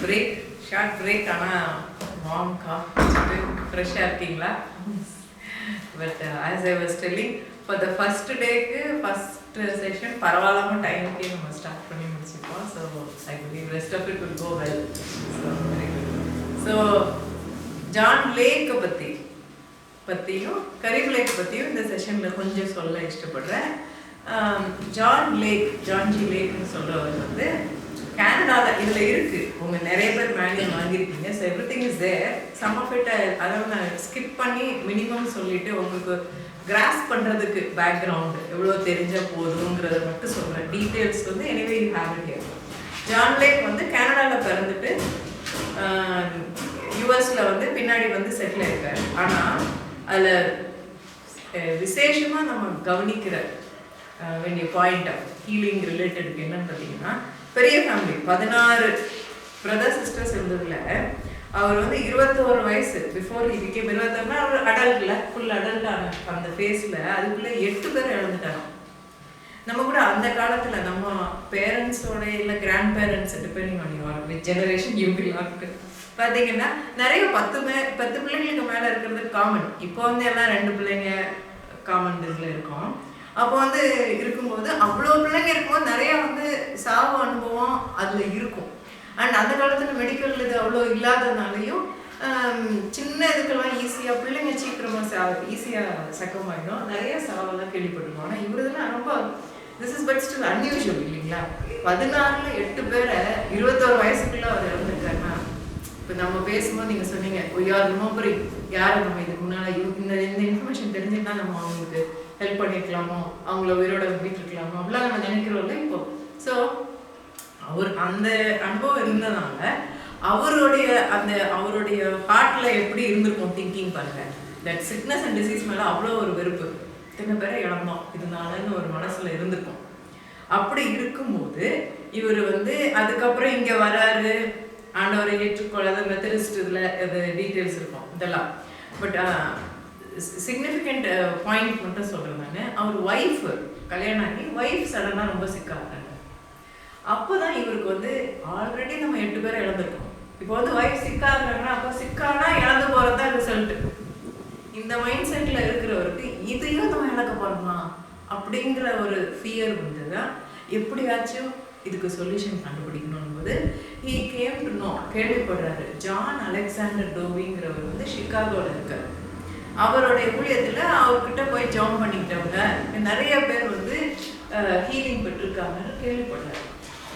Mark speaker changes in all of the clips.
Speaker 1: break, short break. Warm coffee, fresh இருக்கீங்களா? But as I was telling, for the first day, first session, பரவாயில்லாம டைமுக்கே நம்ம start பண்ணி முடிச்சிருக்கோம். So I believe rest of it will go well. So very good. So John Lake பத்தியும் கரீம் லேக் பத்தியும் இந்த செஷன்ல கொஞ்சம் சொல்ல இஷ்டப்படுறேன். John G லேக்னு சொல்றவர் வந்து கனடால இதுல இருக்கு. உங்க நிறைய பேர் மேனுவல் வாங்கியிருக்கீங்க. So everything is there. Some of it அதாவது நான் ஸ்கிப் பண்ணி மினிமம் சொல்லிட்டு உங்களுக்கு கிராஸ் பண்றதுக்கு பேக்ரவுண்ட் எவ்வளோ தெரிஞ்சா போதுங்கிறத மட்டும் சொல்றேன். டீட்டெயில்ஸ் வந்து anyway you have it here. John Lake வந்து கனடால பிறந்துட்டு யூஎஸ்ல வந்து பின்னாடி வந்து செட்டில் ஆயிருக்காரு. ஆனா அதில் விசேஷமா நம்ம கவனிக்கிற வேண்டிய பாயிண்ட் ஆஃப் ஹீலிங் ரிலேட்டடுக்கு என்னன்னு பார்த்தீங்கன்னா, பெரிய ஃபேமிலி 16 பிரதர் சிஸ்டர்ஸ் இருந்ததுல அவர் வந்து 21 வயசு பிஃபோர் ஹி பிகேம் 21 அவர் அடல்ட்ல ஃபுல் அடல்ட்டான அந்த ஃபேஸில் அதுக்குள்ளே 8 பேர் இழந்துட்டாங்க. நம்ம கூட அந்த காலத்துல நம்ம பேரண்ட்ஸோட இல்லை கிராண்ட் பேரண்ட்ஸ் டிபெண்டிங் பண்ணிடுவாங்க வித் ஜெனரேஷன் யூ பிலாங் பார்த்தீங்கன்னா நிறைய 10 பிள்ளைங்களுக்கு மேலே இருக்கிறது காமன். இப்போ வந்து எல்லாம் 2 பிள்ளைங்க காமன் இதில் இருக்கும். அப்போ வந்து இருக்கும்போது அவ்வளோ பிள்ளைங்க இருக்கும்போது நிறைய வந்து சாவு அனுபவம் அதில் இருக்கும். அண்ட் அந்த காலத்தில் மெடிக்கல் இது அவ்வளோ இல்லாததுனாலையும் சின்ன இதுக்கெல்லாம் ஈஸியாக பிள்ளைங்க சீக்கிரமாக ஈஸியாக சக்கமாயிடும். நிறைய சாவெல்லாம் கேள்விப்பட்டிருக்கோம். ஆனால் இவருதுலாம் ரொம்ப this is but still unusual இல்லைங்களா? 14ல் 8 பேரை 21 வயசுக்குள்ளே அவர் இறந்துட்டாருன்னா, இப்போ நம்ம பேசும்போது நீங்கள் சொன்னீங்க யார் ரிமம்பரிங் யாரை நம்ம இதுக்கு முன்னால் இந்த இன்ஃபர்மேஷன் தெரிஞ்சுன்னா நம்ம அவங்களுக்கு ஹெல்ப் பண்ணியிருக்கலாமோ, அவங்கள உயிரோட வீட்டிருக்கலாமோ அப்படிலாம் நம்ம நினைக்கிறோம்ல இப்போ. ஸோ அவர் அந்த அனுபவம் இருந்ததுனால அவருடைய ஹார்ட்ல எப்படி இருந்திருக்கும் திங்கிங் பாருங்க. தட் சிக்னஸ் அண்ட் டிசீஸ் மேலே அவ்வளோ ஒரு வெறுப்பு, இத்தனை பேரை இழந்தோம் இதனாலன்னு ஒரு மனசுல இருந்திருக்கும். அப்படி இருக்கும்போது இவர் வந்து அதுக்கப்புறம் இங்கே வராரு, ஆண்டவரை ஏற்றுக்கொள்ளாத மெத்தடிஸ்ட் இதில் இது டீட்டெயில்ஸ் இருக்கும் இதெல்லாம். பட் சிக்னிஃபிகண்ட் பாயிண்ட் மட்டும் சொல்கிறேன் நான். அவர் ஒய்ஃப் கல்யாணம் ஆகி ஒய்ஃப் சடனாக ரொம்ப சிக்காகிறாங்க. அப்போ தான் இவருக்கு வந்து ஆல்ரெடி நம்ம 8 பேரை இழந்திருக்கோம். இப்போ வந்து ஒய்ஃப் சிக்காகிறாங்கன்னா அப்போ சிக்கானா இழந்து போகிறது தான் ரிசல்ட்டு. இந்த மைண்ட் செட்டில் இருக்கிறவருக்கு இதையும் நம்ம இழக்க போகிறோமா அப்படிங்கிற ஒரு ஃபியர் வந்து தான் எப்படியாச்சும் இதுக்கு சொல்யூஷன் கண்டுபிடிக்கணும் போது ஹீ கேம் டு நோ கேள்விப்படுறாரு. ஜான் அலெக்சாண்டர் டோவிங்கிறவர் வந்து சிகாகோவில் இருக்கார். அவருடைய ஊழியத்தில் அவர்கிட்ட போய் ஜாயின் பண்ணிக்கிட்டவங்க நிறைய பேர் வந்து ஹீலிங் பெற்றிருக்காங்கன்னு கேள்விப்படுறாரு.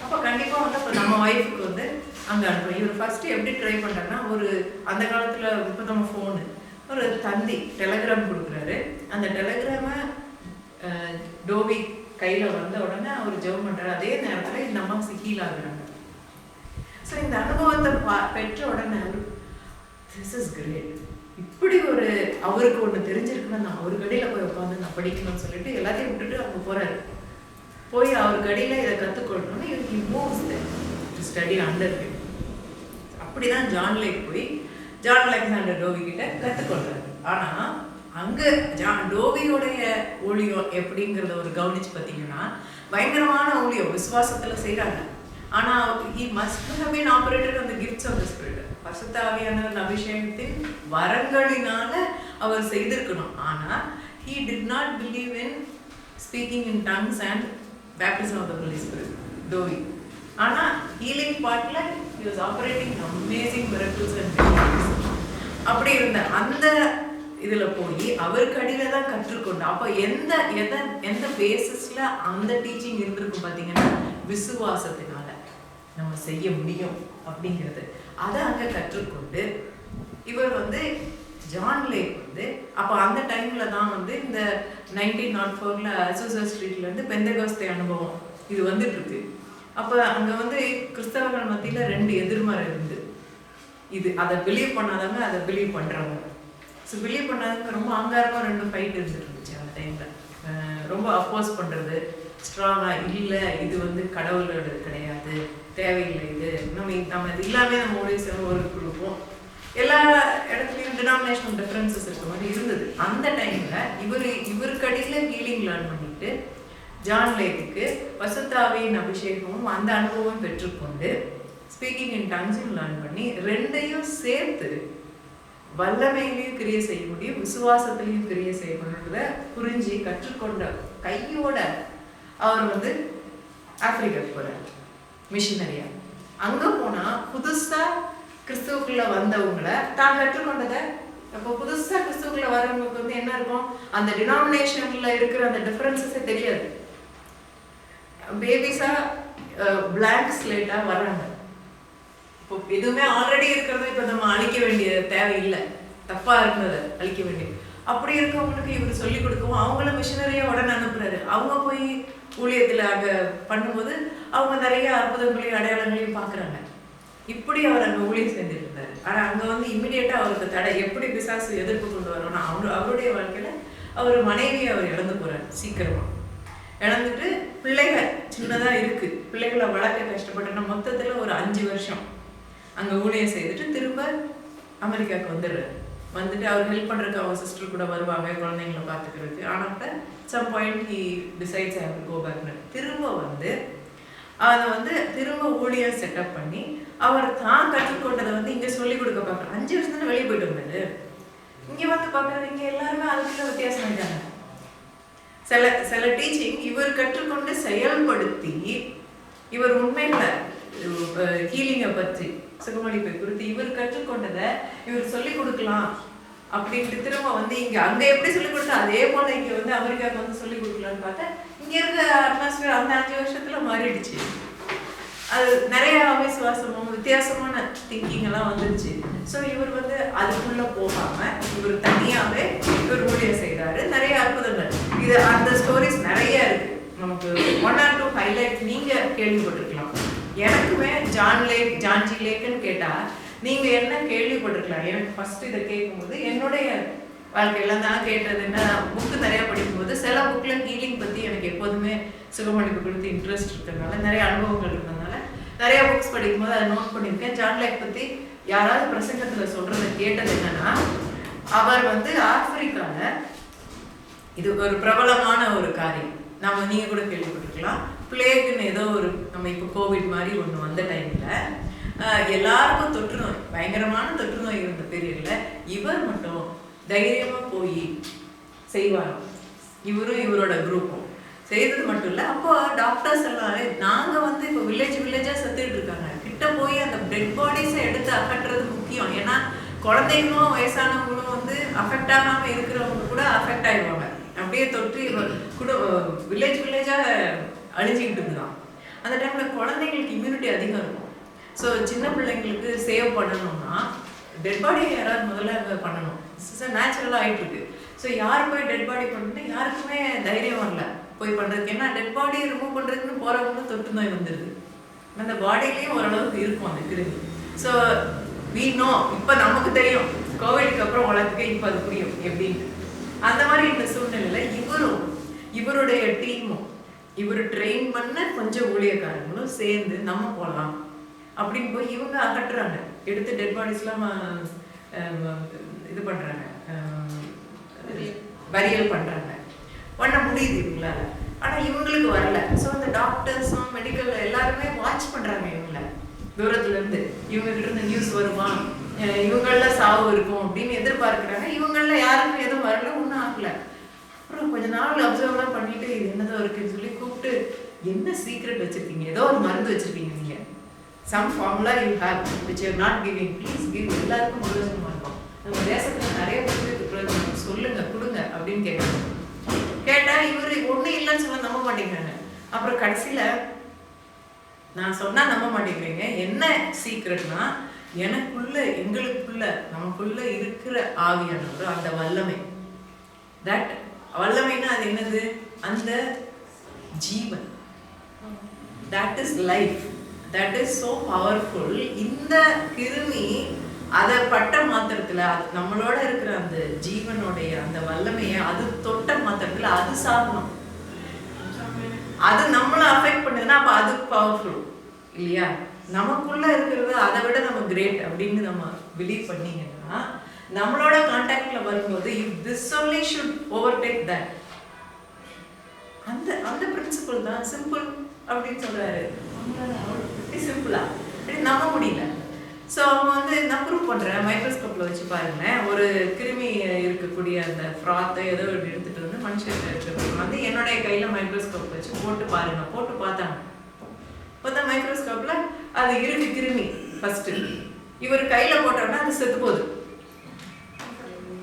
Speaker 1: அப்போ கண்டிப்பாக வந்து அப்போ நம்ம ஒய்ஃபுக்கு வந்து அங்கே அனுப்புவோம். இவர் ஃபஸ்ட்டு எப்படி ட்ரை பண்ணுறாருன்னா, ஒரு அந்த காலத்தில் இப்போ நம்ம ஃபோனு ஒரு தந்தி டெலகிராம் கொடுக்குறாரு. அந்த டெலகிராமை டோவி கையில் வந்த உடனே அவர் ஜெபம் பண்ணுறாரு. அதே நேரத்தில் இந்த அம்மா ஹீல் ஆகுறாங்க. ஸோ இந்த அனுபவத்தை பெற்ற உடனே திஸ் இஸ் கிரேட், இப்படி ஒரு அவருக்கு ஒன்று தெரிஞ்சிருக்குன்னா நான் அவர் கடையில் போய் உட்காந்து நான் படிக்கணும்னு சொல்லிட்டு எல்லாத்தையும் விட்டுட்டு அவங்க போகிறாரு. போய் அவர் கடையில் இதை கற்றுக்கொள்ளணும்னு இவருக்கு moves to study under him. அப்படி தான் ஜான் லேக் போய் ஜான் அலெக்சாண்டர் டோவி கிட்ட கற்றுக்கொள்றாரு. ஆனால் அங்கே டோவியோடைய ஊழியம் எப்படிங்கிறத ஒரு கவனிச்சு பார்த்தீங்கன்னா, பயங்கரமான ஊழியம் விசுவாசத்தில் செய்கிறாங்க. ஆனால் he must have been operated on the gifts of the Spirit. பரிசுத்த ஆவியானவர் அபிஷேகத்தின் வரங்களினால அவர் செய்திருக்கணும். ஆனால் he did not believe in speaking in tongues and baptism of the Holy Spirit, டோவி. ஆனால் ஹீலிங் பார்ட்டில் he was operating amazing miracles and miracles. அப்படி இருந்த அந்த இதில் போய் அவருக்கு அடியில் தான் கற்றுக்கொண்டு அப்போ எந்த பேசிஸில் அந்த டீச்சிங் இருந்திருக்கும் பார்த்தீங்கன்னா, விசுவாசத்தினால நம்ம செய்ய முடியும் அப்படிங்கிறது அதை அங்கே கற்றுக்கொண்டு இவர் வந்து ஜான் லேக் வந்து அப்போ அந்த டைமில் தான் வந்து இந்த 1904 அசூசா ஸ்ட்ரீட்லேருந்து பெந்தகோஸ்தே அனுபவம் இது வந்துட்டு இருக்கு. அப்போ அங்கே வந்து கிறிஸ்தவர்கள் மத்தியில் 2 எதிர்மறை இருந்து இது அதை பிலீவ் பண்ணாதவங்க அதை பிலீவ் பண்ணுறவங்க. ஸோ பிலீவ் பண்ணாதவங்க ரொம்ப அங்காரமாக 2 ஃபைட் இருந்துட்டு இருந்துச்சு அந்த டைமில். ரொம்ப அப்போஸ் பண்ணுறது ஸ்ட்ராங்காக இல்லை, இது வந்து கடவுளோட கிடையாது, தேவையில்லை, இது நம்ம இது எல்லாமே நம்ம ஒரு கொடுப்போம். எல்லா இடத்துலையும் டினாமினேஷனல் டிஃப்ரென்சஸ் இருக்க மாதிரி இருந்தது. அந்த டைமில் இவருக்கு அடியில் ஹீலிங் லேர்ன் பண்ணிட்டு ஜான் லேக்கு பசுத்தாவியின் அபிஷேகமும் அந்த அனுபவம் பெற்றுக்கொண்டு ஸ்பீக்கிங் இன் டங்ஸையும் லேர்ன் பண்ணி ரெண்டையும் சேர்த்து வல்லமையிலையும் கிரியை செய்ய முடியும், விசுவாசத்திலையும் கிரியை செய்ய முடியுன்றத புரிஞ்சு கற்றுக்கொண்ட கையோட அவர் வந்து ஆப்பிரிக்காவுக்கு போறார் மிஷினரியா. அங்க போனா புதுசா கிறிஸ்துவுக்குள்ள வந்தவங்களை தான் கற்றுக்கொண்டதை, அப்போ புதுசா கிறிஸ்துவுக்குள்ள வரவங்களுக்கு வந்து என்ன இருக்கும், அந்த டினாமினேஷன்ல இருக்கிற அந்த டிஃபரன்சஸே தெரியாது. பேபிஸா பிளாங்க் ஸ்லேட்டா வர்றாங்க. இப்போ எதுவுமே ஆல்ரெடி இருக்கிறத இப்போ நம்ம அழிக்க வேண்டிய தேவையில்லை, தப்பா இருக்கிறத அழிக்க வேண்டியது. அப்படி இருக்கவங்களுக்கு இவர் சொல்லி கொடுக்கவும் அவங்கள மிஷினரியா உடனே அனுப்புறாரு. அவங்க போய் ஊழியத்தில் அங்கே பண்ணும்போது அவங்க நிறைய அற்புதங்களையும் அடையாளங்களையும் பார்க்குறாங்க. இப்படி அவர் அங்கே ஊழியம் செஞ்சுட்டு இருந்தார். ஆனால் அங்கே வந்து இம்மிடியேட்டாக அவருக்கு தடை, எப்படி பிசாசு எதிர்ப்பு கொண்டு வரோம்னா அவருடைய வாழ்க்கையில் அவர் மனைவியை அவர் இழந்து போகிறார். சீக்கிரமாக இழந்துட்டு பிள்ளைகள் சின்னதாக இருக்குது, பிள்ளைகளை வளர்க்க கஷ்டப்பட்டோன்னா மொத்தத்தில் ஒரு 5 வருஷம் அங்கே ஊழியம் செய்துட்டு திரும்ப அமெரிக்காவுக்கு வந்துடுறாரு. வந்துட்டு அவர் ஹெல்ப் பண்ணுறதுக்கு அவங்க சிஸ்டர் கூட வருவாங்க குழந்தைங்களை பார்த்துக்கிறதுக்கு. ஆனால் some point he decides I have to go பேக்னு திரும்ப வந்து அதை வந்து திரும்ப ஊழியம் செட்டப் பண்ணி அவர் தான் கற்றுக்கொண்டதை வந்து இங்கே சொல்லிக் கொடுக்க பார்க்குறாரு. 5 வருஷம் தானே வெளியே போயிட்டு வந்தாரு, இங்கே வந்து பார்க்குறாரு. இங்கே எல்லாருமே அதுக்குள்ள வித்தியாசம் ஆயிட்டாங்க. சில டீச்சிங் இவர் கற்றுக்கொண்டு செயல்படுத்தி இவர் உண்மைகளை ஹீலிங்கை பற்றி சுகமளிப்பை குறித்து இவர் கற்றுக்கொண்டதை இவர் சொல்லிக் கொடுக்கலாம் அப்படின்ட்டு திரும்ப வந்து இங்கே அங்கே எப்படி சொல்லிக் கொடுத்தா அதே போல இங்கே வந்து அமெரிக்காவுக்கு வந்து சொல்லிக் கொடுக்கலான்னு பார்த்தா இங்கே இருக்க அட்மாஸ்பியர் அந்த 5 வருஷத்துல மாறிடுச்சு. அது நிறைய அவிசுவாசமும் வித்தியாசமான திங்கிங் எல்லாம் வந்துருச்சு. ஸோ இவர் வந்து அதுக்குள்ள போகாம இவர் தனியாவே இவர் ஊழியம் செய்கிறாரு. நிறைய அற்புதங்கள், இது அந்த ஸ்டோரிஸ் நிறைய இருக்கு. நமக்கு 1 or 2 ஹைலைட் நீங்க கேள்விப்பட்டிருக்கலாம். எனக்குமே ஜான்ஜி லேக்குன்னு கேட்டா நீங்க என்ன கேள்விப்பட்டிருக்கலாம். எனக்கு ஃபர்ஸ்ட் இதை கேட்கும்போது என்னுடைய வாழ்க்கையில நான் கேட்டது என்ன, புக்கு நிறைய படிக்கும்போது சில புக்ல ஹீலிங் பத்தி எனக்கு எப்போதுமே சுகமளிப்பு கொடுத்து இன்ட்ரெஸ்ட் இருக்கிறதுனால நிறைய அனுபவங்கள் இருந்ததுனால நிறைய புக்ஸ் படிக்கும்போது அதை நோட் பண்ணியிருக்கேன். ஜான் லேக் பத்தி யாராவது பிரசங்கத்துல சொல்றதை கேட்டது என்னன்னா, அவர் வந்து ஆப்பிரிக்கால இது ஒரு பிரபலமான ஒரு காரியம், நீங்க கூட கேள்விப்பட்டிருக்கலாம். பிளேக்குன்னு ஏதோ ஒரு நம்ம இப்போ கோவிட் மாதிரி ஒன்று வந்த டைம்ல எல்லாருக்கும் தொற்று நோய், பயங்கரமான தொற்று நோய் இருந்த பீரியட்ல இவர் மட்டும் தைரியமா போய் செய்வார். இவரும் இவரோட குரூப்பும் செய்தது மட்டும் இல்லை. அப்போ டாக்டர்ஸ் எல்லாம் நாங்க வந்து இப்போ வில்லேஜா செத்துட்டு இருக்காங்க, கிட்ட போய் அந்த டெட் பாடிஸை எடுத்து அகற்றுறது முக்கியம். ஏன்னா குழந்தைங்களும் வயசானவங்களும் வந்து அஃபெக்ட் ஆகாம இருக்கிறவங்க கூட அஃபெக்ட் ஆயிடுவாங்க. அப்படியே தொற்று வில்லேஜா அழிஞ்சிக்கிட்டு இருக்குதான். அந்த டைம்ல குழந்தைங்களுக்கு இம்யூனிட்டி அதிகம் இருக்கும். ஸோ சின்ன பிள்ளைங்களுக்கு சேவ் பண்ணணும்னா டெட் பாடியை யாராவது முதல்ல பண்ணணும். நேச்சுரலாக ஆகிட்டு இருக்கு. ஸோ யார் போய் டெட் பாடி பண்ணுறது யாருக்குமே தைரியம் வரல போய் பண்ணுறதுக்கு. ஏன்னா டெட் பாடியை ரிமூவ் பண்ணுறதுக்குன்னு போகிறவங்க தொற்று நோய் வந்துடுது. அந்த பாடியிலையும் ஓரளவுக்கு இருக்கும் அந்த கிருமி. ஸோ வி நோ, இப்போ நமக்கு தெரியும் கோவிடுக்கு அப்புறம் உலகத்துக்கு இப்போ அது புரியும் எப்படின்னு. அந்த மாதிரி இந்த சூழ்நிலையில் இவருடைய டீமும் இவர் ட்ரெயின் பண்ண கொஞ்சம் ஊழியக்காரங்களும் சேர்ந்து நம்ம போகலாம் அப்படின்னு போய் இவங்க அகற்றுறாங்க. எடுத்து டெட் பாடிஸ்லாம் இது பண்ணுறாங்க, பரியல் பண்ணுறாங்க. பண்ண முடியுது இவங்களால, ஆனால் இவங்களுக்கு வரல. ஸோ அந்த டாக்டர்ஸும் மெடிக்கல் எல்லாருமே வாட்ச் பண்ணுறாங்க இவங்கள தூரத்துலேருந்து. இவங்க கிட்ட இருந்து நியூஸ் வருமா, இவங்கள சாவு இருக்கும் அப்படின்னு எதிர்பார்க்குறாங்க. இவங்கள யாருக்கும் எதுவும் வரல, ஒன்றும் ஆகல. அப்புறம் கொஞ்ச நாள் அப்சர்வ்லாம் பண்ணிட்டு இது என்னதான் இருக்குன்னு சொல்லி கூப்பிட்டு, என்ன சீக்ரெட் வச்சிருக்கீங்க, ஏதோ ஒரு மருந்து வச்சிருக்கீங்க நீங்க, some formula you have which you are not giving, please give. எல்லாருக்கும் பிரயோஜனமா இருக்கும், நம்ம தேசத்துல நிறைய பேருக்கு பிரயோஜனம், சொல்லுங்க கொடுங்க அப்படின்னு கேட்கணும். கேட்டா இவரு ஒன்றும் இல்லைன்னு சொல்ல நம்ப மாட்டேங்கிறாங்க. அப்புறம் கடைசியில நான் சொன்னா நம்ப மாட்டேங்கிறீங்க, என்ன சீக்ரெட்னா எங்களுக்குள்ள நமக்குள்ள இருக்கிற ஆவியானவர் அந்த வல்லமை, தட் வல்லமைன்னா அது என்னது, அந்த ஜீவன், that is life, that is so powerful. இந்த கிருமி அதை பட்ட மாத்திரத்துல நம்மளோட இருக்கிற அந்த ஜீவனுடைய அந்த வல்லமையை அது தொட்ட மாத்திரத்துல அது சாகணும். அது நம்மளை அஃபெக்ட் பண்ணுதுன்னா அப்ப அது பவர்ஃபுல் இல்லையா? நமக்குள்ள இருக்கிறது அதை விட நம்ம கிரேட் அப்படின்னு நம்ம பிலீவ் பண்ணீங்கன்னா நம்மளோட கான்டாக்ட்ல வரும்போது if this only should overtake that, அந்த பிரின்சிபல் தான் சிம்பிள் அப்படின்னு சொல்றாரு. சிம்பிளா நம்ப முடியல. ஸோ அவங்க வந்து நான் ப்ரூவ் பண்ணுறேன், மைக்ரோஸ்கோப்பில் வச்சு பாருங்களேன், ஒரு கிருமி இருக்கக்கூடிய அந்த ஃப்ராத்தை ஏதோ எடுத்துகிட்டு வந்து மனுஷன் இருக்கிறது வந்து என்னுடைய கையில் மைக்ரோஸ்கோப் வச்சு போட்டு பாருங்க, போட்டு பார்த்தாங்க. பார்த்தா மைக்ரோஸ்கோப்பில் அது இருக்கு கிருமி. ஃபஸ்ட்டு இவர் கையில் போட்டோம்னா அது செத்து போகுது.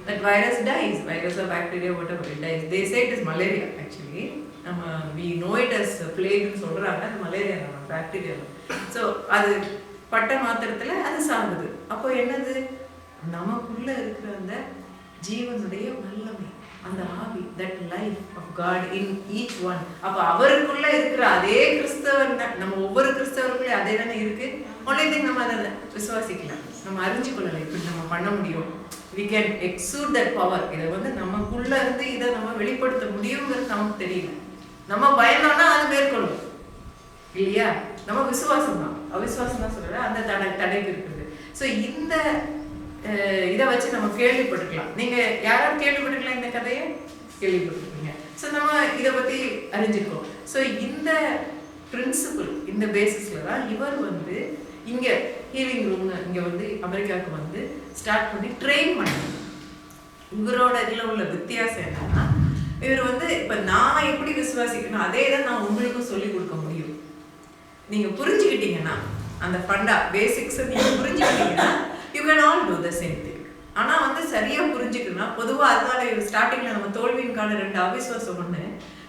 Speaker 1: That virus dies, virus or bacteria, whatever it dies. They say it is malaria actually. We know it as plague ன்னு சொல்றாங்க, அது மலேரியா தான், பாக்டீரியா. ஸோ அது பட்ட மாத்திரத்தில் அது சாகுது. அப்போ என்னது, நமக்குள்ள இருக்கிற அந்த ஜீவனுடைய வல்லமை, அந்த ஆவி, that life of God in each one. அப்போ அவருக்குள்ள இருக்கிற அதே கிறிஸ்தவர், நம்ம ஒவ்வொரு கிறிஸ்தவருக்குள்ளே அதே தானே இருக்கு. ஒன்லி திங் நம்ம அதை விசுவாசிக்கலாம், நம்ம அறிஞ்சு கொள்ளலாம், இப்படி நம்ம பண்ண முடியும். We can exude that power. இதை வந்து நமக்குள்ள இருந்து இதை நம்ம வெளிப்படுத்த முடியுங்கிறது நமக்கு தெரியல. நம்ம பயந்தோம்னா அது மேற்கொள்ளும் இல்லையா. நம்ம விசுவாசம் தான், அவிசுவாசம் தான் சொல்ற அந்த தடைக்கு இருக்குது. ஸோ இந்த இதை வச்சு நம்ம கேள்விப்பட்டிருக்கலாம். நீங்க யாரும் கேள்விப்பட்டிருக்கலாம், இந்த கதையை கேள்விப்பட்டிருக்கீங்க. ஸோ நம்ம இதை பத்தி அறிஞ்சுக்கோம். ஸோ இந்த பிரின்சிபிள், இந்த பேசிஸ்ல தான் இவர் வந்து இங்க ஹீலிங் ரூம்னு இங்க வந்து அமெரிக்காவுக்கு வந்து ஸ்டார்ட் பண்ணி ட்ரெயின் பண்ணாங்க. இவரோட இதில் உள்ள வித்தியாசம் என்னன்னா, இவர் வந்து இப்போ நான் எப்படி விசுவாசிக்கணும் அதே தான் நான் உங்களுக்கும் சொல்லி கொடுக்க முடியும். நீங்க புரிஞ்சுக்கிட்டீங்கன்னா, அந்த ஃபண்டா பேசிக்ஸை நீங்க புரிஞ்சுக்கிட்டீங்கன்னா, you can all do the same thing. ஆனால் வந்து சரியா புரிஞ்சுக்கணும்னா, பொதுவாக அதனால ஸ்டார்டிங்ல நம்ம தோல்வியின் கால 2 அவிசுவாசம் ஒன்று.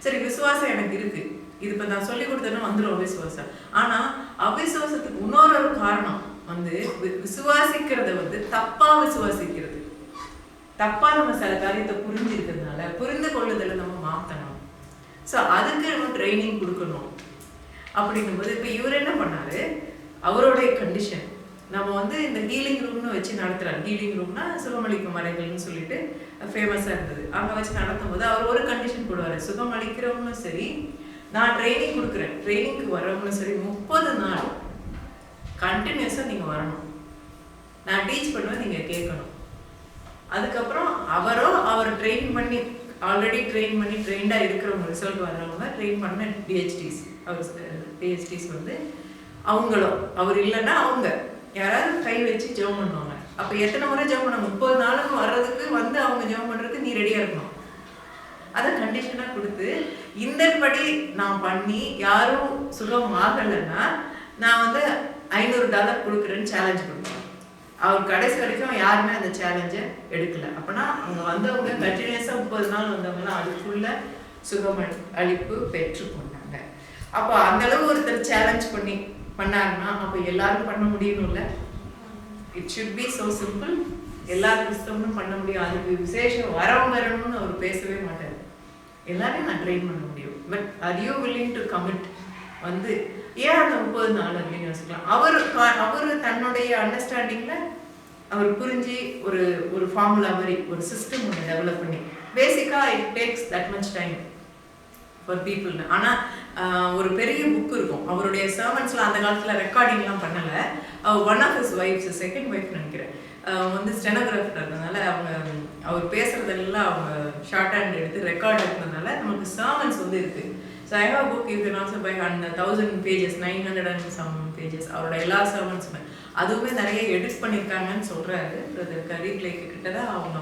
Speaker 1: சரி, விசுவாசம் எனக்கு இருக்கு, இது இப்போ நான் சொல்லி கொடுத்தேன்னா வந்துடும் அவிசுவாசம். ஆனால் அவிசுவாசத்துக்கு இன்னொரு காரணம் வந்து விசுவாசிக்கிறத வந்து தப்பா விசுவாசிக்கிறது. தப்பா நம்ம சில காரியத்தை புரிஞ்சிருக்கிறதுனால புரிந்து கொள்ளுதலை நம்ம மாற்றணும். ஸோ அதுக்கு நம்ம ட்ரைனிங் கொடுக்கணும். அப்படிங்கும்போது இப்போ இவர் என்ன பண்ணாரு, அவருடைய கண்டிஷன் நம்ம வந்து இந்த ஹீலிங் ரூம்னு வச்சு நடத்துறாரு. ஹீலிங் ரூம்னா சுகமளிக்கும் மறைகள்னு சொல்லிட்டு ஃபேமஸாக இருந்தது. அங்கே வச்சு நடத்தும் போது அவர் ஒரு கண்டிஷன் போடுவார், சுகமளிக்கிறவங்களும் சரி, நான் ட்ரைனிங் கொடுக்குறேன், ட்ரைனிங்க்கு வரவங்களும் சரி, 30 நாள் கண்டினியூஸாக நீங்கள் வரணும், நான் டீச் பண்ணுவேன், நீங்கள் கேட்கணும். அதுக்கப்புறம் அவர் ட்ரெயின் பண்ணி ஆல்ரெடி ட்ரெயின்டாக இருக்கிறவங்க, ரிசல்ட் வர்றவங்க, ட்ரெயின் பண்ண பிஹெச்டிஸ், பிஹெச்டிஸ் வந்து அவங்களும், அவர் இல்லைன்னா அவங்க யாராவது கை வச்சு ஜெபம் பண்ணுவாங்க. அப்போ எத்தனை முறை ஜெபம் பண்ண, 30 நாளுக்கு வர்றதுக்கு வந்து அவங்க ஜெபம் பண்ணுறதுக்கு நீ ரெடியாக இருக்கணும். அதை கண்டிஷனாக கொடுத்து இந்தபடி நான் பண்ணி யாரும் சுகம் ஆகலைன்னா நான் வந்து $500 கொடுக்குறேன்னு சேலஞ்ச் பண்ணுவேன். அவர் கடைசி வரைக்கும் யாருமே அந்த சேலஞ்சை எடுக்கல. அப்படின்னா அவங்க வந்தவங்க கண்டினியூஸாக 30 நாள் வந்தவங்களாம் அதுக்குள்ள சுகம் அளிப்பு பெற்றுக்கொண்டாங்க. அப்போ அந்த அளவு ஒருத்தர் சேலஞ்ச் பண்ணாருன்னா அப்போ எல்லாரும் பண்ண முடியணும்ல. It should be so simple. எல்லா கிறிஸ்தவனும் பண்ண முடியும். அதுக்கு விசேஷம் வரணும்னு அவர் பேசவே மாட்டார். எல்லாரையும் நான் ட்ரெயின் பண்ண முடியும். But are you willing to commit? வந்து ஏன் அந்த 30 நாள் அப்படின்னு யோசிக்கலாம். அவர் தன்னுடைய அண்டர்ஸ்டாண்டிங்ல அவர் புரிஞ்சு ஒரு ஃபார்முலா மாதிரி ஒரு சிஸ்டம் ஒன்று டெவலப் பண்ணி, பேசிக்கா it takes that much time for people. ஆனால் ஒரு பெரிய புக் இருக்கும் அவருடைய சர்வன்ஸ்லாம். அந்த காலத்தில் ரெக்கார்டிங்லாம் பண்ணலை. One of his wifes, second wife நினைக்கிறேன், வந்து ஸ்டெனோகிராஃபர் இருந்ததுனால அவர் பேசுறதெல்லாம் அவங்க ஷார்ட் ஹேண்ட் எடுத்து ரெக்கார்ட் எடுத்ததுனால நமக்கு சர்வன்ஸ் வந்து இருக்கு. So I have book, you can also buy 1000 pages, 900 and some pages. அவரோட எல்லா சர்வன்ஸுமே அதுவுமே நிறைய எடிட் பண்ணியிருக்காங்கன்னு சொல்றாரு பிரதர் கரீப் லேக் கிட்ட தான் அவங்க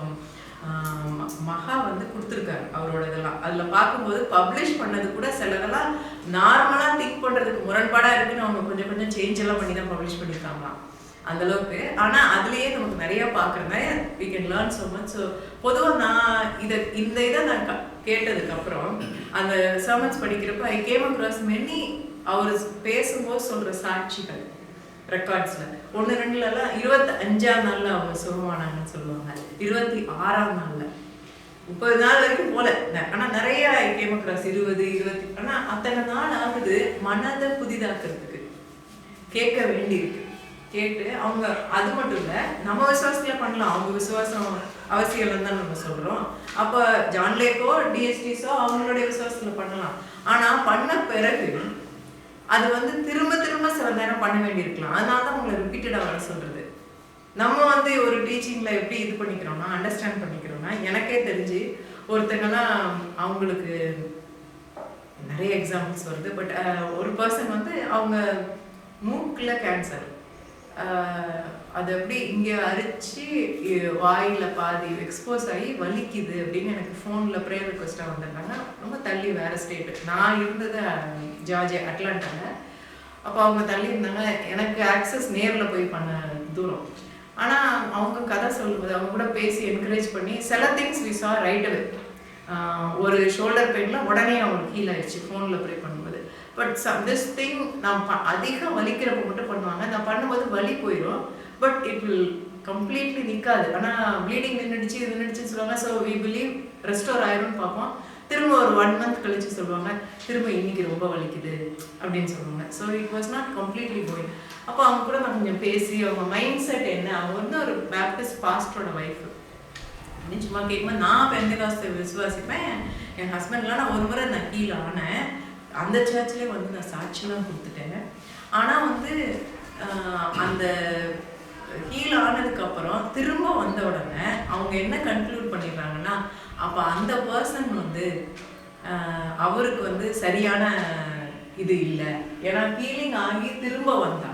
Speaker 1: மகா வந்து கொடுத்துருக்காரு அவரோட இதெல்லாம். அதில் பார்க்கும்போது பப்ளிஷ் பண்ணது கூட சிலதெல்லாம் நார்மலாக திங்க் பண்ணுறதுக்கு முரண்பாடாக இருக்குன்னு அவங்க கொஞ்சம் கொஞ்சம் சேஞ்ச் எல்லாம் பண்ணி தான் பப்ளிஷ் பண்ணியிருக்காங்களாம் அந்த அளவுக்கு. ஆனால் அதுலேயே நமக்கு நிறைய பார்க்குறேன், we can learn so much. So பொதுவாக நான் இந்த இதை நான் கேட்டதுக்கப்புறம் அந்த சர்மன்ஸ் படிக்கிறப்ப ஐ கேம் அக்ராஸ் மெனி அவர் பேசும்போது சொல்கிற சாட்சிகள் ரெக்கார்ட்ஸில் 1-2லலாம் 25ஆம் நாளில் அவங்க சுகமானாங்கன்னு சொல்லுவாங்க, 26ஆம் நாளில், 30 நாள் வரைக்கும் போல. ஆனால் நிறைய ஐ கேம் அக்ராஸ் 20. ஆனால் அத்தனை நாள் ஆகுது மனதை புதிதாக்குறதுக்கு. கேட்க வேண்டியிருக்கு. கேட்டு அவங்க அது மட்டும் இல்லை, நம்ம விசுவாசத்துல பண்ணலாம், அவங்க விசுவாசம் அவசியம் தான் நம்ம சொல்றோம். அப்போ ஜான் லேக்கோ டிஎஸ்டிஸோ அவங்களுடைய விசுவாசத்துல பண்ணலாம். ஆனா பண்ண பிறகு அது வந்து திரும்ப திரும்ப சில நேரம் பண்ண வேண்டியிருக்கலாம். அதனால தான் உங்களை ரிப்பீட்டடா வர சொல்றது. நம்ம வந்து ஒரு டீச்சிங்ல எப்படி இது பண்ணிக்கிறோம்னா, அண்டர்ஸ்டாண்ட் பண்ணிக்கிறோம்னா, எனக்கே தெரிஞ்சு ஒருத்தங்கலாம் அவங்களுக்கு நிறைய எக்ஸாம்பிள்ஸ் வருது. பட் ஒரு பர்சன் வந்து அவங்க மூக்கில் கேன்சர், அது எப்படி இங்கே அரிச்சு வாயில் பாதி எக்ஸ்போஸ் ஆகி வலிக்குது அப்படின்னு எனக்கு ஃபோனில் ப்ரேயர் ரிக்வெஸ்ட்டாக வந்திருந்தாங்க. ரொம்ப தள்ளி வேறு ஸ்டேட்டு, நான் இருந்தது ஜார்ஜியா அட்லாண்டாவில். அப்போ அவங்க தள்ளி இருந்தாங்க, எனக்கு ஆக்சஸ் நேரில் போய் பண்ண தூரம். ஆனால் அவங்க கதை சொல்லும்போது அவங்க கூட பேசி என்கரேஜ் பண்ணி சில things we saw right away. ஒரு ஷோல்டர் பெயினில் உடனே அவங்களுக்கு ஹீல் ஆயிடுச்சு ஃபோனில் ப்ரே பண்ணும்போது. பட் திஸ் திங் நான் அதிகம் வலிக்கிறப்ப மட்டும் பண்ணுவாங்க. நான் பண்ணும்போது வலி போயிடும், பட் இட் வில் கம்ப்ளீட்லி நிற்காது. ஆனால் ப்ளீடிங் நின்றுடுச்சுன்னு சொல்லுவாங்க. ஸோ வி பிலீவ் ரெஸ்டோர் ஆயிரும்னு பார்ப்போம். திரும்ப ஒரு 1 month கழிச்சு சொல்லுவாங்க, திரும்ப இன்னைக்கு ரொம்ப வலிக்குது அப்படின்னு சொல்லுவாங்க. So it was not completely going. அப்போ அவங்க கூட நான் கொஞ்சம் பேசி அவங்க மைண்ட் செட் என்ன, அவங்க வந்து ஒரு பேப்டிஸ்ட் பாஸ்டரோட ஒய்ஃப் அப்படின்னு சும்மா கேட்கும்போது, நான் பெந்தகாஸ்தை விசுவாசிப்பேன், என் ஹஸ்பண்ட்லாம் நான் ஒரு முறை நான் ஹீல் ஆனேன், அந்த சர்ச்லேயே வந்து நான் சாட்சியெலாம் கொடுத்துட்டேன். ஆனால் வந்து அந்த ஹீல் ஆனதுக்கப்புறம் திரும்ப வந்த உடனே அவங்க என்ன கன்க்ளூட் பண்ணிடுறாங்கன்னா, அப்போ அந்த பர்சன் வந்து அவருக்கு வந்து சரியான இது இல்லை. ஏன்னா ஹீலிங் ஆகி திரும்ப வந்தா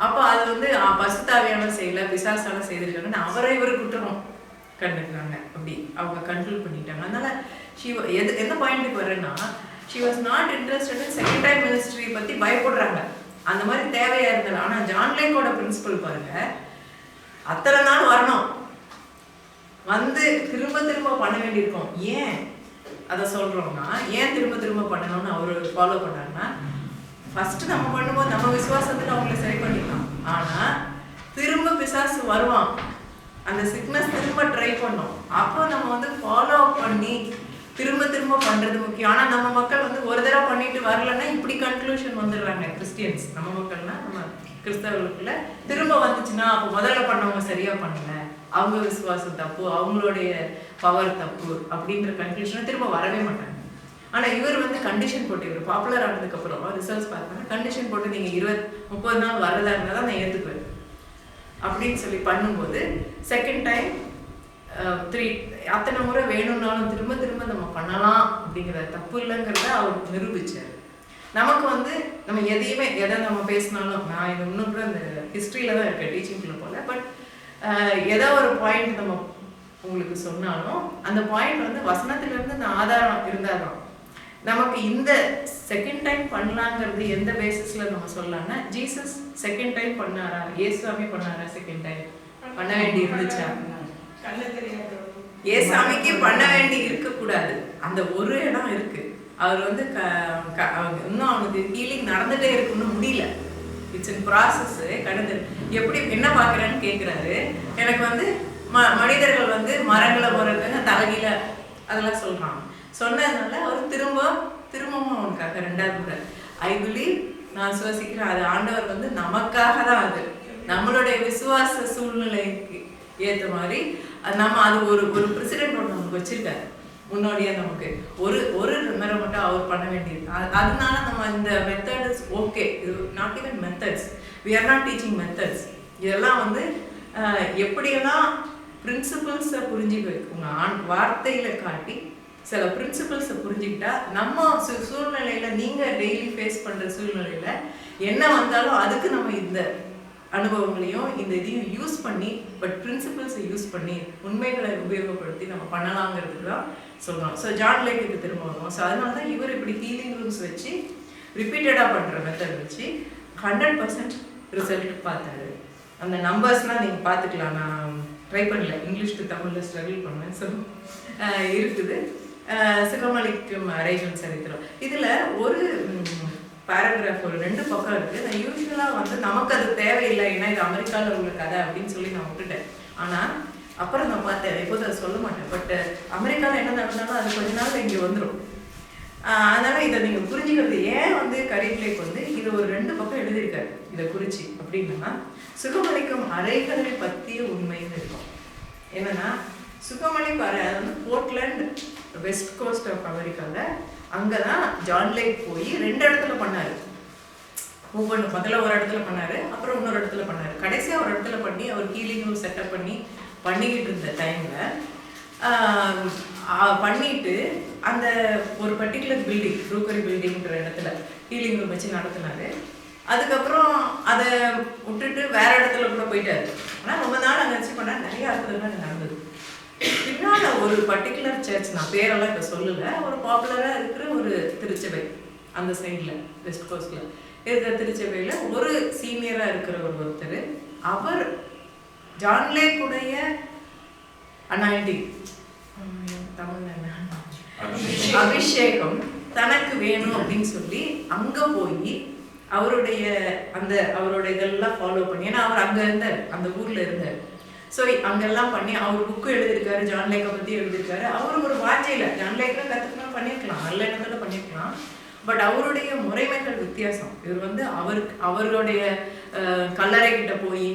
Speaker 1: அப்போ அது வந்து பசுத்தாவியான செய்யல, பிசாசான செய்திருக்காங்கன்னு அவரை இவர் குற்றம் கண்டுக்கிறாங்க. அப்படி அவங்க கன்க்ளூட் பண்ணிட்டாங்க. அதனால எந்த பாயிண்ட்டுக்கு வரேன்னா, she was not interested in second time ministry பற்றி பயப்படுறாங்க. அந்த மாதிரி தேவையா இருந்தது. ஆனால் ஜான் லேக்கோட பிரின்சிபல் பாருங்க, அத்தனை நாள் வரணும் வந்து திரும்ப திரும்ப பண்ண வேண்டியிருக்கோம். ஏன் அதை சொல்றோம்னா, ஏன் திரும்ப திரும்ப பண்ணணும்னு அவர் ஃபாலோ பண்ணாருன்னா, ஃபர்ஸ்ட் நம்ம பண்ணும்போது நம்ம விசுவாசத்துல அவங்களை சரி பண்ணிக்கலாம். ஆனா திரும்ப பிசாசு வருவான், அந்த சிக்னஸ் திரும்ப ட்ரை பண்ணோம். அப்போ நம்ம வந்து ஃபாலோ பண்ணி திரும்ப திரும்ப பண்றது முக்கியம். ஆனா நம்ம மக்கள் வந்து ஒரு தடவை பண்ணிட்டு வரலன்னா இப்படி கன்க்ளூஷன் வந்துடுறாங்க. கிறிஸ்டியன்ஸ் நம்ம மக்கள்னா நம்ம கிறிஸ்தவர்களுக்குள்ள திரும்ப வந்துச்சுன்னா அப்போ முதல்ல பண்ணவங்க சரியா பண்ணல, அவங்க விசுவாசம் தப்பு, அவங்களுடைய பவர் தப்பு அப்படின்ற கன்க்ளூஷன் திரும்ப வரவே மாட்டாங்க. ஆனால் இவர் வந்து கண்டிஷன் போட்டு, இவர் பாப்புலர் ஆனதுக்கு அப்புறம் ரிசல்ட்ஸ் பார்த்தாங்க, கண்டிஷன் போட்டு நீங்கள் 20-30 நாள் வரதா இருந்தால் தான் நான் ஏற்றுக்குவேன் அப்படின்னு சொல்லி பண்ணும்போது செகண்ட் டைம் 3 அத்தனை முறை வேணும்னாலும் திரும்ப திரும்ப நம்ம பண்ணலாம் அப்படிங்கிற தப்பு இல்லைங்கிறத அவர் நிரூபிச்சார். நமக்கு வந்து நம்ம எதை நம்ம பேசினாலும், நான் இது இன்னும் கூட அந்த ஹிஸ்ட்ரியில தான் இருக்கேன், டீச்சிங்குள்ள போல, பட் ஏதோ ஒரு பாயிண்ட் நம்ம உங்களுக்கு சொன்னாலும் அந்த பாயிண்ட் வந்து வசனத்திலிருந்து அந்த ஆதாரம் இருந்தால் தான் நமக்கு இந்த செகண்ட் டைம் பண்ணலாங்கிறது எந்த பேசிஸ்ல நம்ம சொல்லலாம்னா, ஜீசஸ் செகண்ட் டைம் பண்ணாரா, ஏசுவாமி பண்ணாரா, செகண்ட் டைம் பண்ண வேண்டி இருந்துச்சா? ஏசாமிக்கு பண்ண வேண்டி இருக்கக்கூடாது. அந்த ஒரு இடம் இருக்கு, அவர் வந்து இன்னும் அவனுக்கு ஹீலிங் நடந்துட்டே இருக்குன்னு முடியல, இட்ஸ் இன் ப்ராசஸ். கடந்து எப்படி என்ன பார்க்குறேன்னு கேட்குறாரு. எனக்கு வந்து மனிதர்கள் வந்து மரங்களை போறதுக்காக தலைகீழ அதெல்லாம் சொல்றான். சொன்னதுனால அவர் திரும்பவும் அவனுக்காக 2வது முறை ஐ பிலீவ், நான் சுவாசிக்கிறேன், அது ஆண்டவர் வந்து நமக்காக தான், அது நம்மளுடைய விசுவாச சூழ்நிலைக்கு ஏற்ற மாதிரி நம்ம அது ஒரு பிரசிடென்ட் ஒன்று நமக்கு வச்சிருக்காரு முன்னோடியா. நமக்கு ஒரு முறை மட்டும் அவர் பண்ண வேண்டியது. அதனால நம்ம இந்த மெத்தட்ஸ் ஓகே, இது not even methods, we are not teaching methods. இதெல்லாம் வந்து எப்படியெல்லாம் பிரின்சிபல்ஸை புரிஞ்சுக்க வைக்குங்க, வார்த்தையில காட்டி சில பிரின்சிபல்ஸை புரிஞ்சுக்கிட்டா நம்ம சூழ்நிலையில, நீங்க டெய்லி ஃபேஸ் பண்ற சூழ்நிலையில என்ன வந்தாலும் அதுக்கு நம்ம இந்த அனுபவங்களையும் இந்த இதையும் யூஸ் பண்ணி, பட் பிரின்சிபல்ஸை யூஸ் பண்ணி உண்மைகளை உபயோகப்படுத்தி நம்ம பண்ணலாங்கிறதுக்கு தான் சொல்றோம். ஸோ ஜான் லேக்குக்கு திரும்ப வருவோம். ஸோ அதனால தான் இவர் இப்படி ஹீலிங் ரூம்ஸ் வச்சு ரிப்பீட்டடாக பண்ணுற மெத்தட் வச்சு 100% ரிசல்ட் பார்த்தாரு. அந்த நம்பர்ஸ்லாம் நீங்கள் பார்த்துக்கலாம், நான் ட்ரை பண்ணல, இங்கிலீஷ் டு தமிழில் ஸ்ட்ரகிள் பண்ணுவேன். ஸோ இருக்குது சுகமளிக்கும் அறைகள் சரித்திரம். இதில் ஒரு பேராகிராஃப் ஒரு 2 பக்கம் இருக்குது. நான் யூஸ்வலாக வந்து நமக்கு அது தேவையில்லை, ஏன்னா இது அமெரிக்காவில் உள்ள கதை அப்படின்னு சொல்லி நான் விட்டுட்டேன். ஆனால் அப்புறம் நான் பார்த்தேன், எப்போதும் அதை சொல்ல மாட்டேன், பட் அமெரிக்காவில் என்ன நடந்தாலும் அது கொஞ்ச நாள் இங்கே வந்துடும். அதனால் இதை நீங்கள் புரிஞ்சுக்கிறது, ஏன் வந்து கரீப்லேக் வந்து இது ஒரு 2 பக்கம் எழுதியிருக்காரு இதை குறித்து அப்படின்னா, சுகமளிக்கும் அறைகளை பற்றிய உண்மைன்னு இருக்கும். என்னன்னா சுகமளிக்கும் அறை, அது வந்து போர்ட்லேண்ட் வெஸ்ட் கோஸ்ட் ஆஃப் அமெரிக்காவில், அங்கே தான் ஜான் லேக் போய் 2 இடத்துல பண்ணார். முதல்ல ஒரு இடத்துல பண்ணார், அப்புறம் இன்னொரு இடத்துல பண்ணார், கடைசியாக ஒரு இடத்துல பண்ணி அவர் ஹீலிங் செட்டப் பண்ணிக்கிட்டு இருந்த டைமில் பண்ணிட்டு அந்த ஒரு பர்டிகுலர் பில்டிங், ப்ரூக்கரி பில்டிங்கிற இடத்துல ஹீலிங் ரூம் வச்சு நடத்தினார். அதுக்கப்புறம் அதை விட்டுட்டு வேற இடத்துல கூட போயிட்டாரு. ஆனால் ரொம்ப நாள் அங்கே வச்சு பண்ணால் நிறைய அற்புதங்கள் நடந்தது. பின்னால் ஒரு பர்டிகுலர் சர்ச், நான் பேரெல்லாம் இப்போ சொல்லலை, ஒரு பாப்புலராக இருக்கிற ஒரு திருச்சபை அந்த சைடில் வெஸ்ட் கோஸ்டில் இருக்கிற திருச்சபையில் ஒரு சீனியராக இருக்கிற ஒருத்தர், அவர் ஜான் லேக்குடைய அனாயிண்டிங் தமிழ் அபிஷேகம் தனக்கு வேணும் அப்படின்னு சொல்லி அங்கே போய் அவருடைய இதெல்லாம் ஃபாலோ பண்ணி, ஏன்னா அவர் அங்கே இருந்தார், அந்த ஊரில் இருந்தார். ஸோ அங்கெல்லாம் பண்ணி அவர் புக்கு எழுதியிருக்காரு, ஜான் லேக்கை பற்றி எழுதியிருக்காரு. அவர் ஒரு வார்த்தையில் ஜான் லேக்கில் கற்றுக்கணும் பண்ணியிருக்கலாம், நல்ல எண்ணத்தில் பண்ணியிருக்கலாம். பட் அவருடைய முறைமைகள் வித்தியாசம். இவர் அவருடைய கல்லறை கிட்ட போய்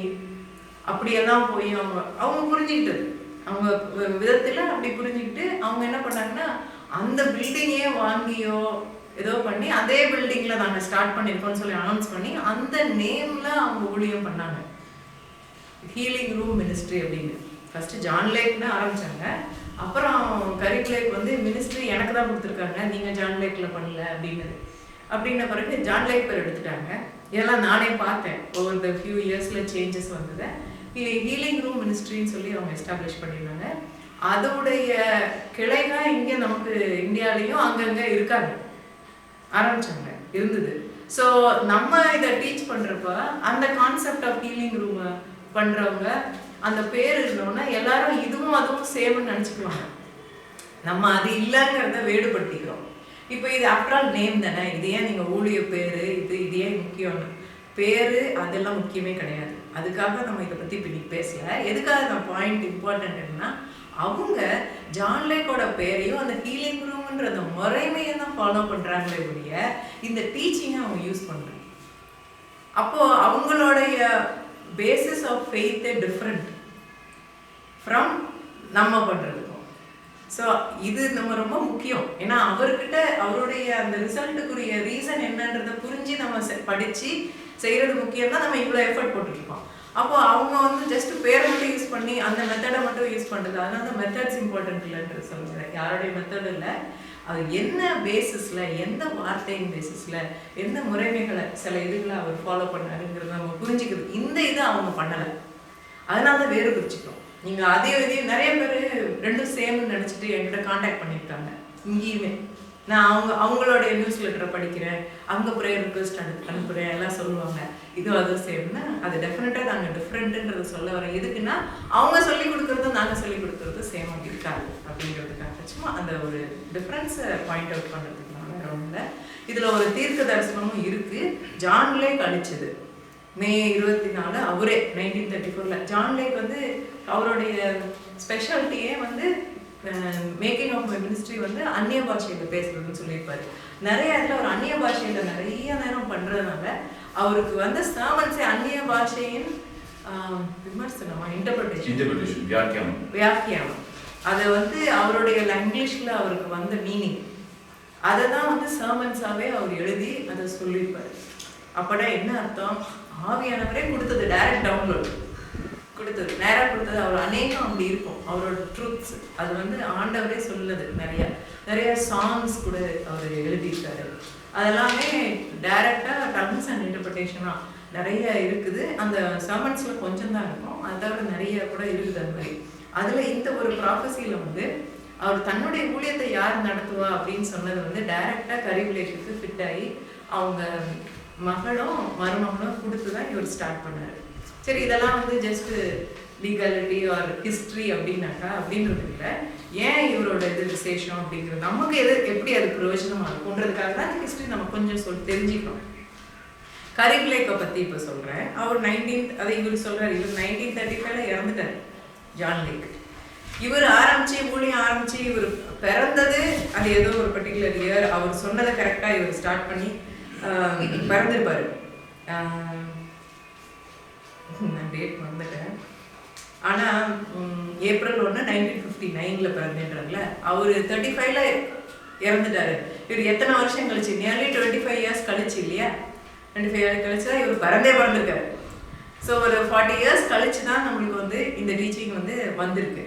Speaker 1: அப்படியெல்லாம் போய் அவங்க புரிஞ்சுக்கிட்டது, அவங்க விதத்தில் அப்படி புரிஞ்சுக்கிட்டு அவங்க என்ன பண்ணாங்கன்னா, அந்த பில்டிங்கே வாங்கியோ ஏதோ பண்ணி அதே பில்டிங்கில் நாங்கள் ஸ்டார்ட் பண்ணியிருக்கோம்னு சொல்லி அனௌன்ஸ் பண்ணி அந்த நேமில் அவங்க ஊழியம் பண்ணாங்க. ஹீலிங் ரூம் மினிஸ்ட்ரி அப்படின்னு ஃபஸ்ட்டு ஜான் லேக்னு ஆரம்பித்தாங்க. அப்புறம் கரிக் லேக் மினிஸ்ட்ரி எனக்கு தான் கொடுத்துருக்காங்க, நீங்கள் ஜான் லேக்கில் பண்ணல அப்படின்ன பிறகு ஜான் லேக் பேர் எடுத்துட்டாங்க. இதெல்லாம் நானே பார்த்தேன். ஓவர் த ஃபியூ இயர்ஸில் சேஞ்சஸ் வந்தது. ஹீலிங் ரூம் மினிஸ்ட்ரின்னு சொல்லி அவங்க எஸ்டாப்ளிஷ் பண்ணியிருந்தாங்க. அதோடைய கிளைதான் இங்கே நமக்கு இந்தியாவிலையும் அங்கங்கே இருக்காங்க, ஆரம்பிச்சாங்க, இருந்தது. ஸோ நம்ம இதை டீச் பண்ணுறப்ப அந்த கான்செப்ட் ஆஃப் ஹீலிங் ரூமை பண்ணுறவங்க அந்த பேர் இருந்தோன்னா எல்லாரும் இதுவும் அதுவும் சேம்னு நினச்சிக்குவாங்க. நம்ம அது இல்லைங்கிறத வேடுபடுத்திக்கிறோம். இப்போ இது ஆஃப்டர் ஆல் நேம் தானே, இது ஏன் நீங்கள் ஊழிய பேர் இது ஏன் முக்கியம்னு பேர் அதெல்லாம் முக்கியமே கிடையாது. அதுக்காக நம்ம இதை பற்றி இப்போ இன்னைக்கு பேசல. எதுக்காக நான் பாயிண்ட் இம்பார்ட்டன்ட்னா, அவங்க ஜான் லேக்கோட பேரையும் அந்த ஹீலிங் ரூம்ன்ற அந்த முறைமையை தான் ஃபாலோ பண்ணுறாங்களே ஒழிய இந்த டீச்சிங்கை அவங்க யூஸ் பண்ணுறாங்க. அப்போது அவங்களுடைய பேசிஸ் ஆஃப் ஃபெய்த்தே டிஃப்ரெண்ட் ஃப்ரம் நம்ம பண்ணுறதுக்கும். ஸோ இது நம்ம ரொம்ப முக்கியம். ஏன்னா அவர்கிட்ட அவருடைய அந்த ரிசல்ட்டுக்குரிய ரீசன் என்னன்றதை புரிஞ்சு நம்ம படித்து செய்கிறது முக்கியம் தான். நம்ம இவ்வளோ எஃபர்ட் போட்டுட்ருக்கோம். அப்போது அவங்க ஜஸ்ட் பேரை மட்டும் யூஸ் பண்ணி அந்த மெத்தடை மட்டும் யூஸ் பண்ணுறது, அதனால தான் மெத்தட்ஸ் இம்பார்ட்டன்ட் இல்லைன்றது சொல்லுங்கள். யாருடைய மெத்தட் இல்லை, அது என்ன பேசிஸில், எந்த வார்த்தையின் பேசிஸில், எந்த முறைமைகளை சில இதுகளை அவர் ஃபாலோ பண்ணாருங்கிறத நம்ம புரிஞ்சுக்கிறது. இந்த இதை அவங்க பண்ணலை, அதனால தான் வேறு பிரிச்சுக்கிறோம். நீங்கள் அதே நிறைய பேர் ரெண்டும் சேம்னு நினச்சிட்டு என்கிட்ட காண்டாக்ட் பண்ணியிருக்காங்க. இங்கேயுமே நான் அவங்களுடைய நியூஸ் லெட்டரை படிக்கிறேன், அங்கே ப்ரேயர் ரிக்வெஸ்ட் அனுப்புகிறேன், எல்லாம் சொல்லுவாங்க இது அதுவும் சேம்னு. அது டெஃபினட்டாக நாங்கள் டிஃப்ரெண்ட்டுன்றதை சொல்ல வரேன். எதுக்குன்னா அவங்க சொல்லிக் கொடுக்குறதும் நாங்கள் சொல்லிக் கொடுக்குறதும் சேமாக இருக்காது அப்படிங்கிறதுக்காக சும்மா அந்த ஒரு டிஃப்ரென்ஸை பாயிண்ட் அவுட் பண்ணுறதுக்கு நான் வேற ஒன்றும் இல்லை. இதில் ஒரு தீர்க்க தரிசனமும் இருக்குது. ஜான் லேக் அழிச்சது May 24 அவரே 1934. ஜான் லேக் அவருடைய ஸ்பெஷாலிட்டியே மேக்கிங் ஆஃப் மை மினிஸ்ட்ரி அந்நிய பாஷையில் பேசுறதுன்னு சொல்லியிருப்பாரு. நிறைய இடத்துல ஒரு அந்நிய பாஷையில் நிறைய நேரம் பண்ணுறதுனால அவருக்கு சர்மன்ஸே அந்நிய பாஷையின் விமர்சனமா இன்டர்பிரேஷன் வியாக்கியானம் அதை அவருடைய லாங்குவேஜில் அவருக்கு வந்த மீனிங் அதை தான் சர்மன்ஸாகவே அவர் எழுதி அதை சொல்லியிருப்பார். அப்போனா என்ன அர்த்தம், ஆவியானவரே கொடுத்தது, டைரக்ட் டவுன்லோட் கொடுத்தது, நேராக கொடுத்தது. அவர் அநேகம் அப்படி இருக்கும் அவரோட ட்ரூத்ஸ். அது ஆண்டவரே சொல்லுது. நிறைய சாங்ஸ் கூட அவர் எழுதியிருக்காரு. அதெல்லாமே டைரக்டாக டங்ஸ் அண்ட் இன்டர்பிரேஷனாக நிறைய இருக்குது. அந்த சர்மன்ஸில் கொஞ்சம் தான் இருக்கும், அது தவிர நிறைய கூட இருக்குது. அது மாதிரி அதில் இந்த ஒரு ப்ராஃபஸியில் அவர் தன்னுடைய ஊழியத்தை யார் நடத்துவா அப்படின்னு சொன்னது டைரக்டாக கரிக் லேக்குக்கு ஃபிட் ஆகி அவங்க மகளும் மருமகளும் கொடுத்து தான் இவர் ஸ்டார்ட் பண்ணார். சரி, இதெல்லாம் ஜஸ்ட்டு லீகாலிட்டி ஆர் ஹிஸ்ட்ரி அப்படின்னாக்கா அப்படின்றது இல்லை. ஏன் இவரோட இது விசேஷம் அப்படிங்கிறது நமக்கு எப்படி அது பிரயோஜனமாக இருக்குன்றதுக்காக தான் ஹிஸ்ட்ரி நம்ம கொஞ்சம் தெரிஞ்சுக்கணும். கரிக் லேக்கை பற்றி இப்போ சொல்கிறேன். அவர் இவர் சொல்கிறார், இவர் 1935 இறந்துட்டார் ஜான் லேக். இவர் ஊழியம் ஆரம்பித்து இவர் பிறந்தது அது ஏதோ ஒரு பர்டிகுலர் இயர். அவர் சொன்னதை கரெக்டாக இவர் ஸ்டார்ட் பண்ணி பிறந்திருப்பார். நான் டேட் வந்துட்டேன். ஆனால் April 1, 1959 பிறந்தேன்றாங்கள. அவர் 35 இறந்துட்டாரு. இவர் எத்தனை வருஷம் கழிச்சு, நியர்லி 25 years கழிச்சு இல்லையா, 25 years கழிச்சு தான் இவர் பிறந்திருக்காரு. ஸோ ஒரு 40 years கழிச்சு தான் நம்மளுக்கு இந்த டீச்சிங் வந்திருக்கு.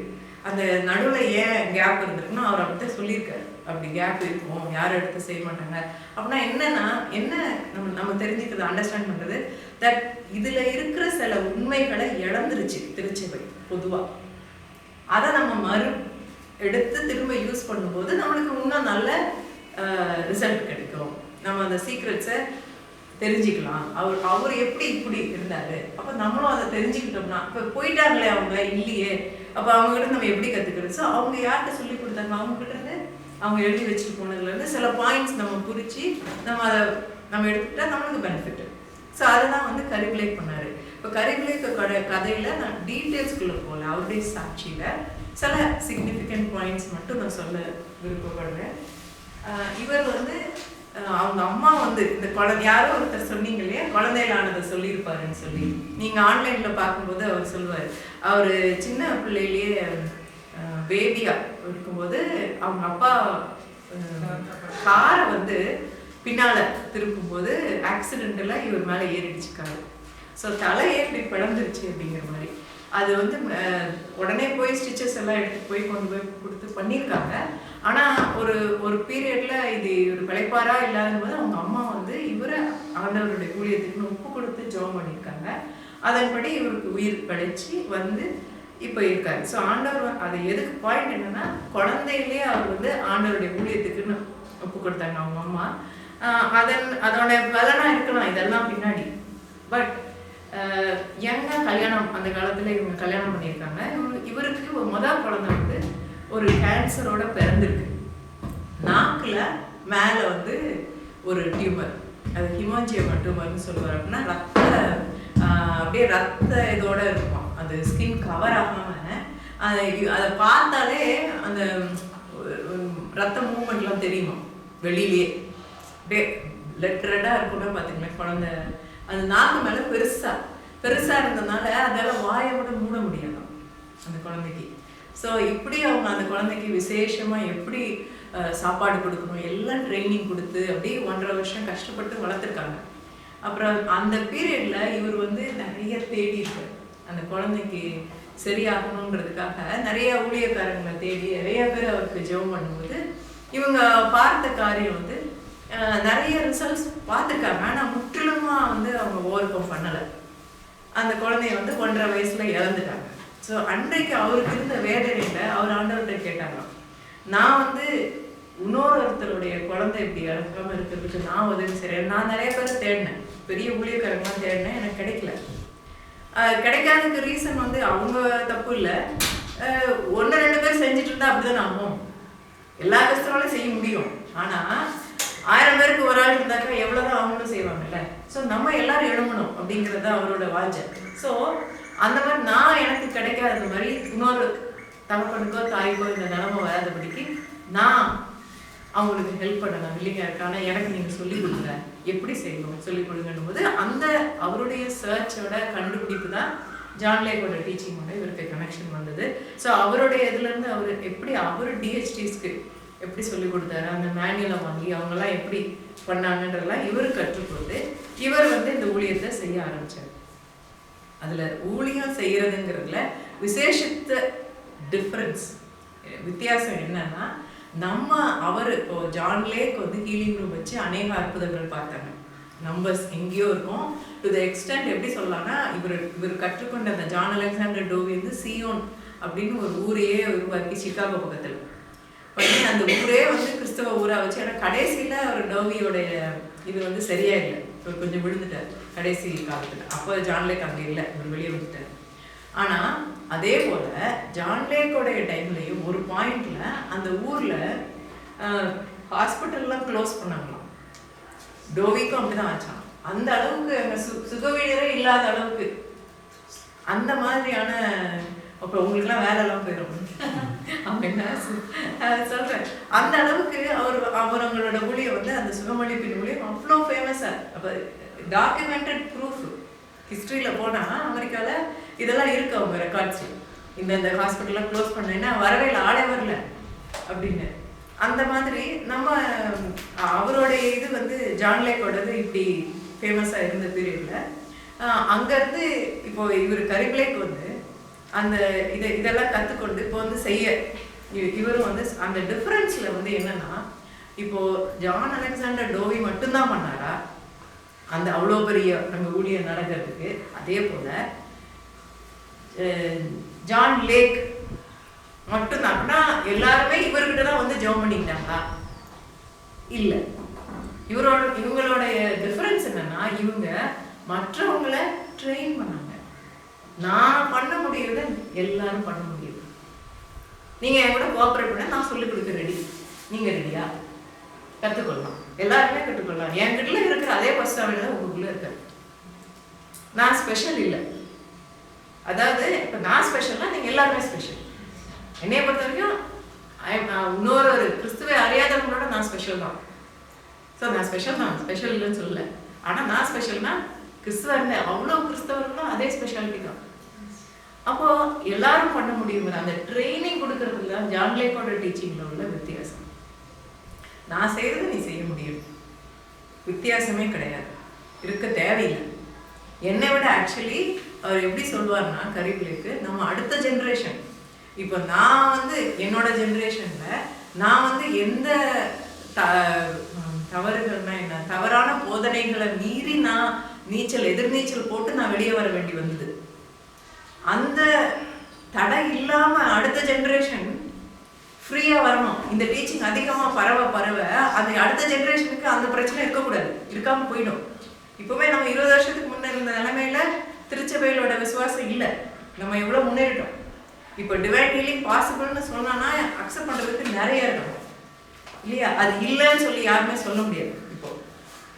Speaker 1: அந்த நடுவில் ஏன் கேப் இருந்திருக்குன்னா அவர் அப்படித்தான் சொல்லியிருக்காரு. அப்படி கேப் இருக்கும், யாரும் எடுத்து செய்ய மாட்டாங்க அப்படின்னா என்னன்னா என்ன நம்ம தெரிஞ்சுக்கிறது, அண்டர்ஸ்டாண்ட் பண்ணுறது தட் இதில் இருக்கிற சில உண்மைகளை இழந்துருச்சு திருச்சபை பொதுவாக. அதை நம்ம எடுத்து திரும்ப யூஸ் பண்ணும்போது நம்மளுக்கு இன்னும் நல்ல ரிசல்ட் கிடைக்கும். நம்ம அந்த சீக்ரெட்ஸை தெரிஞ்சுக்கலாம். அவர் எப்படி இப்படி இருந்தாரு, அப்போ நம்மளும் அதை தெரிஞ்சுக்கிட்டோம்னா, இப்போ போயிட்டாங்களே அவங்க இல்லையே, அப்போ அவங்ககிட்ட நம்ம எப்படி கற்றுக்கிறது? ஸோ அவங்க யார்கிட்ட சொல்லி கொடுத்தாங்க, அவங்ககிட்ட இருந்து அவங்க எழுதி வச்சுட்டு போனதுலேருந்து சில பாயிண்ட்ஸ் நம்ம குறித்து நம்ம எடுத்துக்கிட்டா நம்மளுக்கு பெனிஃபிட்டு. ஸோ அதெல்லாம் வந்து கரிபிளேக் பண்ணார். இப்போ கரிபிளேக் கதையில் நான் டீட்டெயில்ஸ்குள்ளே போகல, அவருடைய சாட்சியில் சில சிக்னிஃபிகண்ட் பாயிண்ட்ஸ் மட்டும் நான் சொல்ல விருப்பப்படுறேன். இவர் வந்து அவங்க அம்மா வந்து இந்த யாரோ ஒருத்தர் சொன்னீங்க இல்லையா, குழந்தைகளானதை சொல்லியிருப்பாருன்னு சொல்லி, நீங்கள் ஆன்லைனில் பார்க்கும்போது அவர் சொல்லுவார். அவர் சின்ன பிள்ளையிலேயே பேபியாக இருக்கும்போது அவங்க அப்பா காரை வந்து பின்னால் திருப்பும்போது ஆக்சிடென்ட்டில் இவர் மேலே ஏறிடுச்சுக்காரு. ஸோ தலையே இப்படி பிளந்துருச்சு அப்படிங்கிற மாதிரி. அது வந்து உடனே போய் ஸ்டிச்சஸ் எல்லாம் எடுத்து கொண்டு போய் கொடுத்து பண்ணியிருக்காங்க. ஆனால் ஒரு பீரியடில் இது ஒரு பிழைப்பாராக இல்லாத போது அவங்க அம்மா வந்து இவரை ஆண்டவருடைய ஊழியத்துக்குன்னு ஒப்பு கொடுத்து ஜெபம் பண்ணியிருக்காங்க. அதன்படி இவருக்கு உயிர் பிழைச்சி வந்து இப்போ இருக்காரு. ஸோ ஆண்டவர் அது எதுக்கு பாயிண்ட் என்னன்னா, குழந்தையிலே அவர் வந்து ஆண்டவருடைய ஊழியத்துக்குன்னு ஒப்பு கொடுத்தாங்க அவங்க அம்மா. அதோட பலனாக இருக்கலாம் இதெல்லாம் பின்னாடி. பட் யங்கா கல்யாணம் அந்த காலத்தில் இவங்க கல்யாணம் பண்ணியிருக்காங்க. இவருக்கு முதல் குழந்தை வந்து ஒரு கேன்சரோட பிறந்திருக்கு. நாக்கில் மேலே வந்து ஒரு டியூமர், அது ஹிமாஞ்சியோமா டியூமர்னு சொல்லுவார். அப்படின்னா அப்படியே ரத்த இதோட இருக்கும், அது ஸ்கின் கவர் ஆகாமல் அதை பார்த்தாலே அந்த ரத்த மூவ்மெண்ட்லாம் தெரியுமா வெளியிலேயே, அப்படியே ரெட்டாக இருக்குன்னா பார்த்துங்களேன் குழந்தை. அது நாக்கு மேலே பெருசாக இருந்ததுனால அதால் வாயை விட மூட முடியலாம் அந்த குழந்தைக்கு. ஸோ இப்படி அவங்க அந்த குழந்தைக்கு விசேஷமாக எப்படி சாப்பாடு கொடுக்கணும் எல்லாம் ட்ரைனிங் கொடுத்து அப்படியே 1.5 வருஷம் கஷ்டப்பட்டு வளர்த்துருக்காங்க. அப்புறம் அந்த பீரியடில் இவர் வந்து நிறைய தேடி இருக்கார் அந்த குழந்தைக்கு சரியாகணுன்றதுக்காக. நிறைய ஊழியக்காரங்களை தேடி நிறைய பேர் அவருக்கு ஜெபம் பண்ணும்போது இவங்க பார்த்த காரியம் வந்து நிறைய ரிசல்ட்ஸ் பார்த்துருக்காங்க. ஆனால் முற்றிலுமாக வந்து அவங்க ஓவர் கம் பண்ணலை. அந்த குழந்தைய வந்து 1.5 வயசில் இழந்துட்டாங்க. ஸோ அன்றைக்கு அவருக்கு இருந்த வேதனையில் அவர் ஆண்டவர்கிட்ட கேட்டாங்களாம், நான் வந்து இன்னொருத்தருடைய குழந்தை இப்படி இறக்காமல் இருக்கிறதுக்கு நான் உதவி செய்கிறேன். நான் நிறைய பேர் தேடினேன், பெரிய ஊழியக்காரங்களாம் தேடினேன், எனக்கு கிடைக்கல. கிடைக்காததுக்கு ரீசன் வந்து அவங்க தப்பு இல்லை, 1-2 பேர் செஞ்சுட்டு இருந்தா அப்படிதான் ஆகும். எல்லா கஷ்டங்களும் செய்ய முடியும், ஆனால் 1000 பேருக்கு ஒரு ஆள் இருந்தாக்கா எவ்வளோதான் அவங்களும் செய்வாங்கல்ல. ஸோ நம்ம எல்லாரும் எழுமணும் அப்படிங்கிறது அவரோட வாஞ்சை. ஸோ அந்த மாதிரி நான் எனக்கு கிடைக்காத மாதிரி இன்னொரு தகப்பனுக்கோ தாய்க்கோ இந்த நிலமை வராதபடிக்கு நான் அவங்களுக்கு ஹெல்ப் பண்ண நான் வில்லிங்காக இருக்கேன். ஆனால் எனக்கு நீங்கள் சொல்லிக் கொடுங்க, எப்படி செய்யணும் சொல்லிக் கொடுங்கன்னும் போது அந்த அவருடைய சர்ச்சோட கண்டுபிடிப்பு தான் ஜான் லேக்கோட டீச்சிங்கோட இவருக்கு கனெக்ஷன் வந்தது. ஸோ அவருடைய இதுலேருந்து அவர் எப்படி அவர் டிஹெச்டிஸ்க்கு எப்படி சொல்லிக் கொடுத்தாரு, அந்த மேனுவலை வாங்கி அவங்கெல்லாம் எப்படி பண்ணாங்கன்றதெல்லாம் இவர் கற்றுக்கொண்டு இவர் வந்து இந்த ஊழியத்தை செய்ய ஆரம்பித்தார். அதில் ஊழியம் செய்கிறதுங்கிறதுல விசேஷத்த டிஃப்ரென்ஸ் வித்தியாசம் என்னன்னா, நம்ம அவர் இப்போ ஜான் லேக் வந்து ஹீலிங் ரூம் வச்சு அநேக அற்புதங்கள் பார்த்தாங்க. நம்பர்ஸ் எங்கேயோ இருக்கும். டு த எக்ஸ்டென்ட் எப்படி சொல்லலாம்னா, இவர் கற்றுக்கொண்ட அந்த ஜான் அலெக்சாண்டர் டோவி வந்து சியோன் அப்படின்னு ஒரு ஊரையே உருவாக்கி சிகாகோ பக்கத்தில் பண்ணி அந்த ஊரே வந்து கிறிஸ்தவ ஊராக வச்சு. ஏன்னா கடைசியில் அவர் டோவியோடைய இது வந்து சரியா இல்லை, இவர் கொஞ்சம் விழுந்துட்டார் கடைசி காலத்தில். அப்போ ஜான் லேக் அங்கே இல்லை, இவர் வெளியே விட்டுட்டார். ஆனால் அதே போல் ஜான் லேக்கோடைய டைம்லையும் ஒரு பாயிண்டில் அந்த ஊரில் ஹாஸ்பிட்டல்லாம் க்ளோஸ் பண்ணாங்களாம். டோவிக்கும் அப்படி தான் ஆச்சான். அந்த அளவுக்கு அங்கே சுகவீனரே இல்லாத அளவுக்கு அந்த மாதிரியான. அப்போ உங்களுக்குலாம் வேலைலாம் போயிடும் அவங்க என்ன சொல்கிறேன். அந்த அளவுக்கு அவங்களோட ஊழியம் வந்து அந்த சுகமளிப்பின் ஊழியம் அவ்வளோ ஃபேமஸாக. அப்போ டாக்குமெண்டட் ப்ரூஃப் ஹிஸ்ட்ரியில் போனால் அமெரிக்காவில் இதெல்லாம் இருக்குது அவங்க ரெக்கார்ட்ஸு. இந்த ஹாஸ்பிட்டல்லாம் க்ளோஸ் பண்ணேன்னா வரவே இல்லை, ஆளே வரல அப்படின்னு. அந்த மாதிரி நம்ம அவருடைய இது வந்து ஜான் லேக்கோடது இப்படி ஃபேமஸாக இருந்த பீரியடில் அங்கேருந்து இப்போ இவர் கரிபிளேக் வந்து அந்த இதெல்லாம் கற்றுக்கொண்டு இப்போ வந்து செய்ய இவரும் வந்து அந்த டிஃப்ரென்ஸில் வந்து என்னன்னா, இப்போ ஜான் அலெக்சாண்டர் டோவி மட்டும்தான் பண்ணாரா அந்த அவ்வளோ பெரிய நம்ம ஊழியர் நடக்கிறதுக்கு? அதே போல ஜான் லேக் மட்டும்தான் அப்படின்னா எல்லாருமே இவர்கிட்ட தான் வந்து ஜெபம் பண்ணிக்கிட்டாங்களா? இல்லை. இவங்களுடைய டிஃபரன்ஸ் என்னன்னா, இவங்க மற்றவங்களை ட்ரெயின் பண்ணாங்க. நான் பண்ண முடியறத எல்லாரும் பண்ண முடியும். நீங்க என் கூட கோஆபரேட் பண்ண நான் சொல்லிக் கொடுக்க ரெடி. நீங்க ரெடியா? கற்றுக்கொள்ளலாம், எல்லாருமே கற்றுக்கொள்ளலாம். என்கிட்ட இருக்கிற அதே பஸ்டாவில் தான் உங்களுக்குள்ள இருக்காரு. நான் ஸ்பெஷல் இல்லை. அதாவது இப்போ நான் ஸ்பெஷல்னா நீங்கள் எல்லாருமே ஸ்பெஷல். என்னைய பொறுத்த வரைக்கும் இன்னொரு கிறிஸ்துவை அறியாதவங்களோட நான் ஸ்பெஷல் தான். ஸோ நான் ஸ்பெஷல் தான், ஸ்பெஷல் இல்லைன்னு சொல்லல. ஆனால் நான் ஸ்பெஷல்னா கிறிஸ்துவ இருந்தேன், அவ்வளோ கிறிஸ்தவர்களும் அதே ஸ்பெஷாலிட்டி தான். அப்போ எல்லாரும் பண்ண முடியும். அந்த ட்ரைனிங் கொடுக்கறதுல தான் ஜான் லேக்கோட டீச்சிங்ல உள்ள வித்தியாசம். நான் செய்யறது நீ செய்ய முடியும், வித்தியாசமே கிடையாது, இருக்க தேவையில்லை. என்னை விட ஆக்சுவலி அவர் எப்படி சொல்லுவார்னா, கரீப்லேக்கு நம்ம அடுத்த ஜென்ரேஷன். இப்போ நான் வந்து என்னோட ஜென்ரேஷன்ல நான் வந்து எந்த தவறுகள்னா என்ன, தவறான போதனைகளை மீறி நான் எதிர்நீச்சல் போட்டு நான் வெளியே வர வேண்டி வந்தது. அந்த தடை இல்லாம அடுத்த ஜென்ரேஷன் ஃப்ரீயா வரணும். இந்த டீச்சிங் அதிகமா பரவ அது அடுத்த ஜென்ரேஷனுக்கு அந்த பிரச்சனை இருக்கக்கூடாது, இருக்காம போயிடும். இப்பவுமே நம்ம 20 வருஷத்துக்கு முன்ன இருந்த நிலைமையில திருச்சபைகளோட விசுவாசம் இல்லை. நம்ம எவ்வளவு முன்னேறிட்டோம். இப்போ டிவைன் ஹீலிங் பாசிபிள்னு சொன்னா அக்செப்ட் பண்றதுக்கு நிறைய இருக்கும் இல்லையா? அது இல்லைன்னு சொல்லி யாருமே சொல்ல முடியாது. இப்போ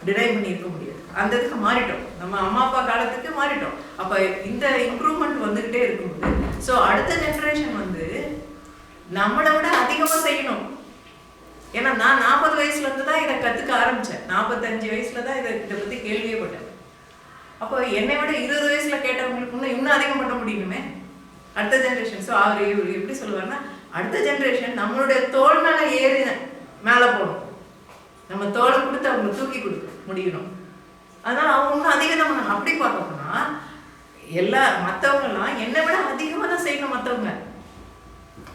Speaker 1: டிரைவ் பண்ணி இருக்க முடியாது. அந்த இதுக்கு மாறிட்டோம், நம்ம அம்மா அப்பா காலத்துக்கு மாறிட்டோம். அப்ப இந்த இம்ப்ரூவ்மெண்ட் வந்துகிட்டே இருக்கும்போது ஸோ அடுத்த ஜென்ரேஷன் வந்து நம்மளை விட அதிகமா செய்யணும். ஏன்னா நான் 40 வயசுல இருந்து தான் இதை கத்துக்க ஆரம்பிச்சேன். 45 வயசுல தான் இதை பத்தி கேள்வியே பட்டேன். அப்போ என்னை விட 20 வயசுல கேட்டவங்களுக்கு இன்னும் அதிகம் பண்ண முடியுமே அடுத்த ஜென்ரேஷன். ஸோ அவர் எப்படி சொல்லுவாருன்னா, அடுத்த ஜென்ரேஷன் நம்மளுடைய தோல் மேல ஏறி மேலே போகணும், நம்ம தோலை கொடுத்து அவங்க தூக்கி கொடுக்க முடியணும். அதனால அவங்க இன்னும் அதிகம் தான் பண்ணணும். அப்படி பார்க்க போனா எல்லா மற்றவங்கலாம் என்னை விட அதிகமாக தான் செய்யணும் மற்றவங்க.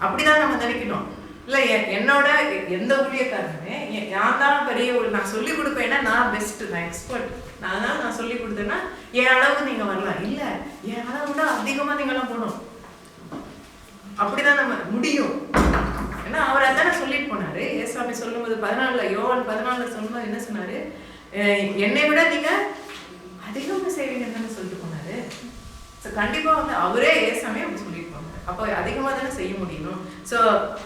Speaker 1: அப்படிதான் நம்ம நினைக்கணும். இல்லை என்னோட எந்த ஊழியக்காரனுமே நான் தான் பெரிய நான் சொல்லிக் கொடுப்பேன்னா நான் பெஸ்ட், நான் எக்ஸ்பர்ட், நான் சொல்லி கொடுத்தேன்னா என் அளவு நீங்க வரலாம். இல்லை, என் அளவு விட அதிகமாக நீங்களாம் போகணும். அப்படிதான் நம்ம முடியும். ஏன்னா அவர் அதானே சொல்லிட்டு போனாரு. ஏசாமி சொல்லும்போது 14 யோவான் 14 சொல்லும்போது என்ன சொன்னாரு, என்னை விட நீங்க அதிகமா செய்வீங்கன்னு தானே சொல்லிட்டு போனாரு. ஸோ கண்டிப்பா வந்து அவரே ஏசாமி அப்படி சொல்லிட்டு போனாரு. அப்போ அதிகமாக தானே செய்ய முடியணும். ஸோ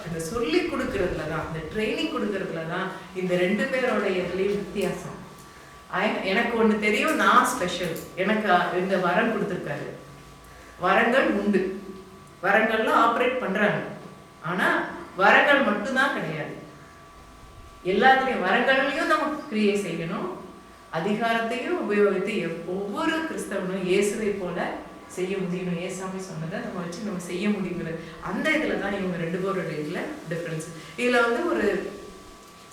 Speaker 1: அந்த சொல்லி கொடுக்கறதுல தான், இந்த ட்ரைனிங் கொடுக்கறதுல தான் இந்த 2 பேரோடைய வித்தியாசம். எனக்கு ஒன்று தெரியும், நான் ஸ்பெஷல், எனக்கு இந்த வரம் கொடுத்துருக்காரு. வரங்கள் உண்டு, வரங்கள்லாம் ஆப்ரேட் பண்றாங்க. ஆனா வரங்கள் மட்டும்தான் கிடையாது, எல்லாத்துலயும் வரங்கள்லயும் நம்ம கிரியை செய்யணும். அதிகாரத்தையும் உபயோகித்து ஒவ்வொரு கிறிஸ்தவனும் இயேசுவை போல செய்ய முடியணும். ஏசாமி சொன்னதை நம்ம வச்சு நம்ம செய்ய முடியுங்கிறது. அந்த இதுல தான் இவங்க 2 பேரோட இதுல டிஃப்ரென்ஸ். இதுல வந்து ஒரு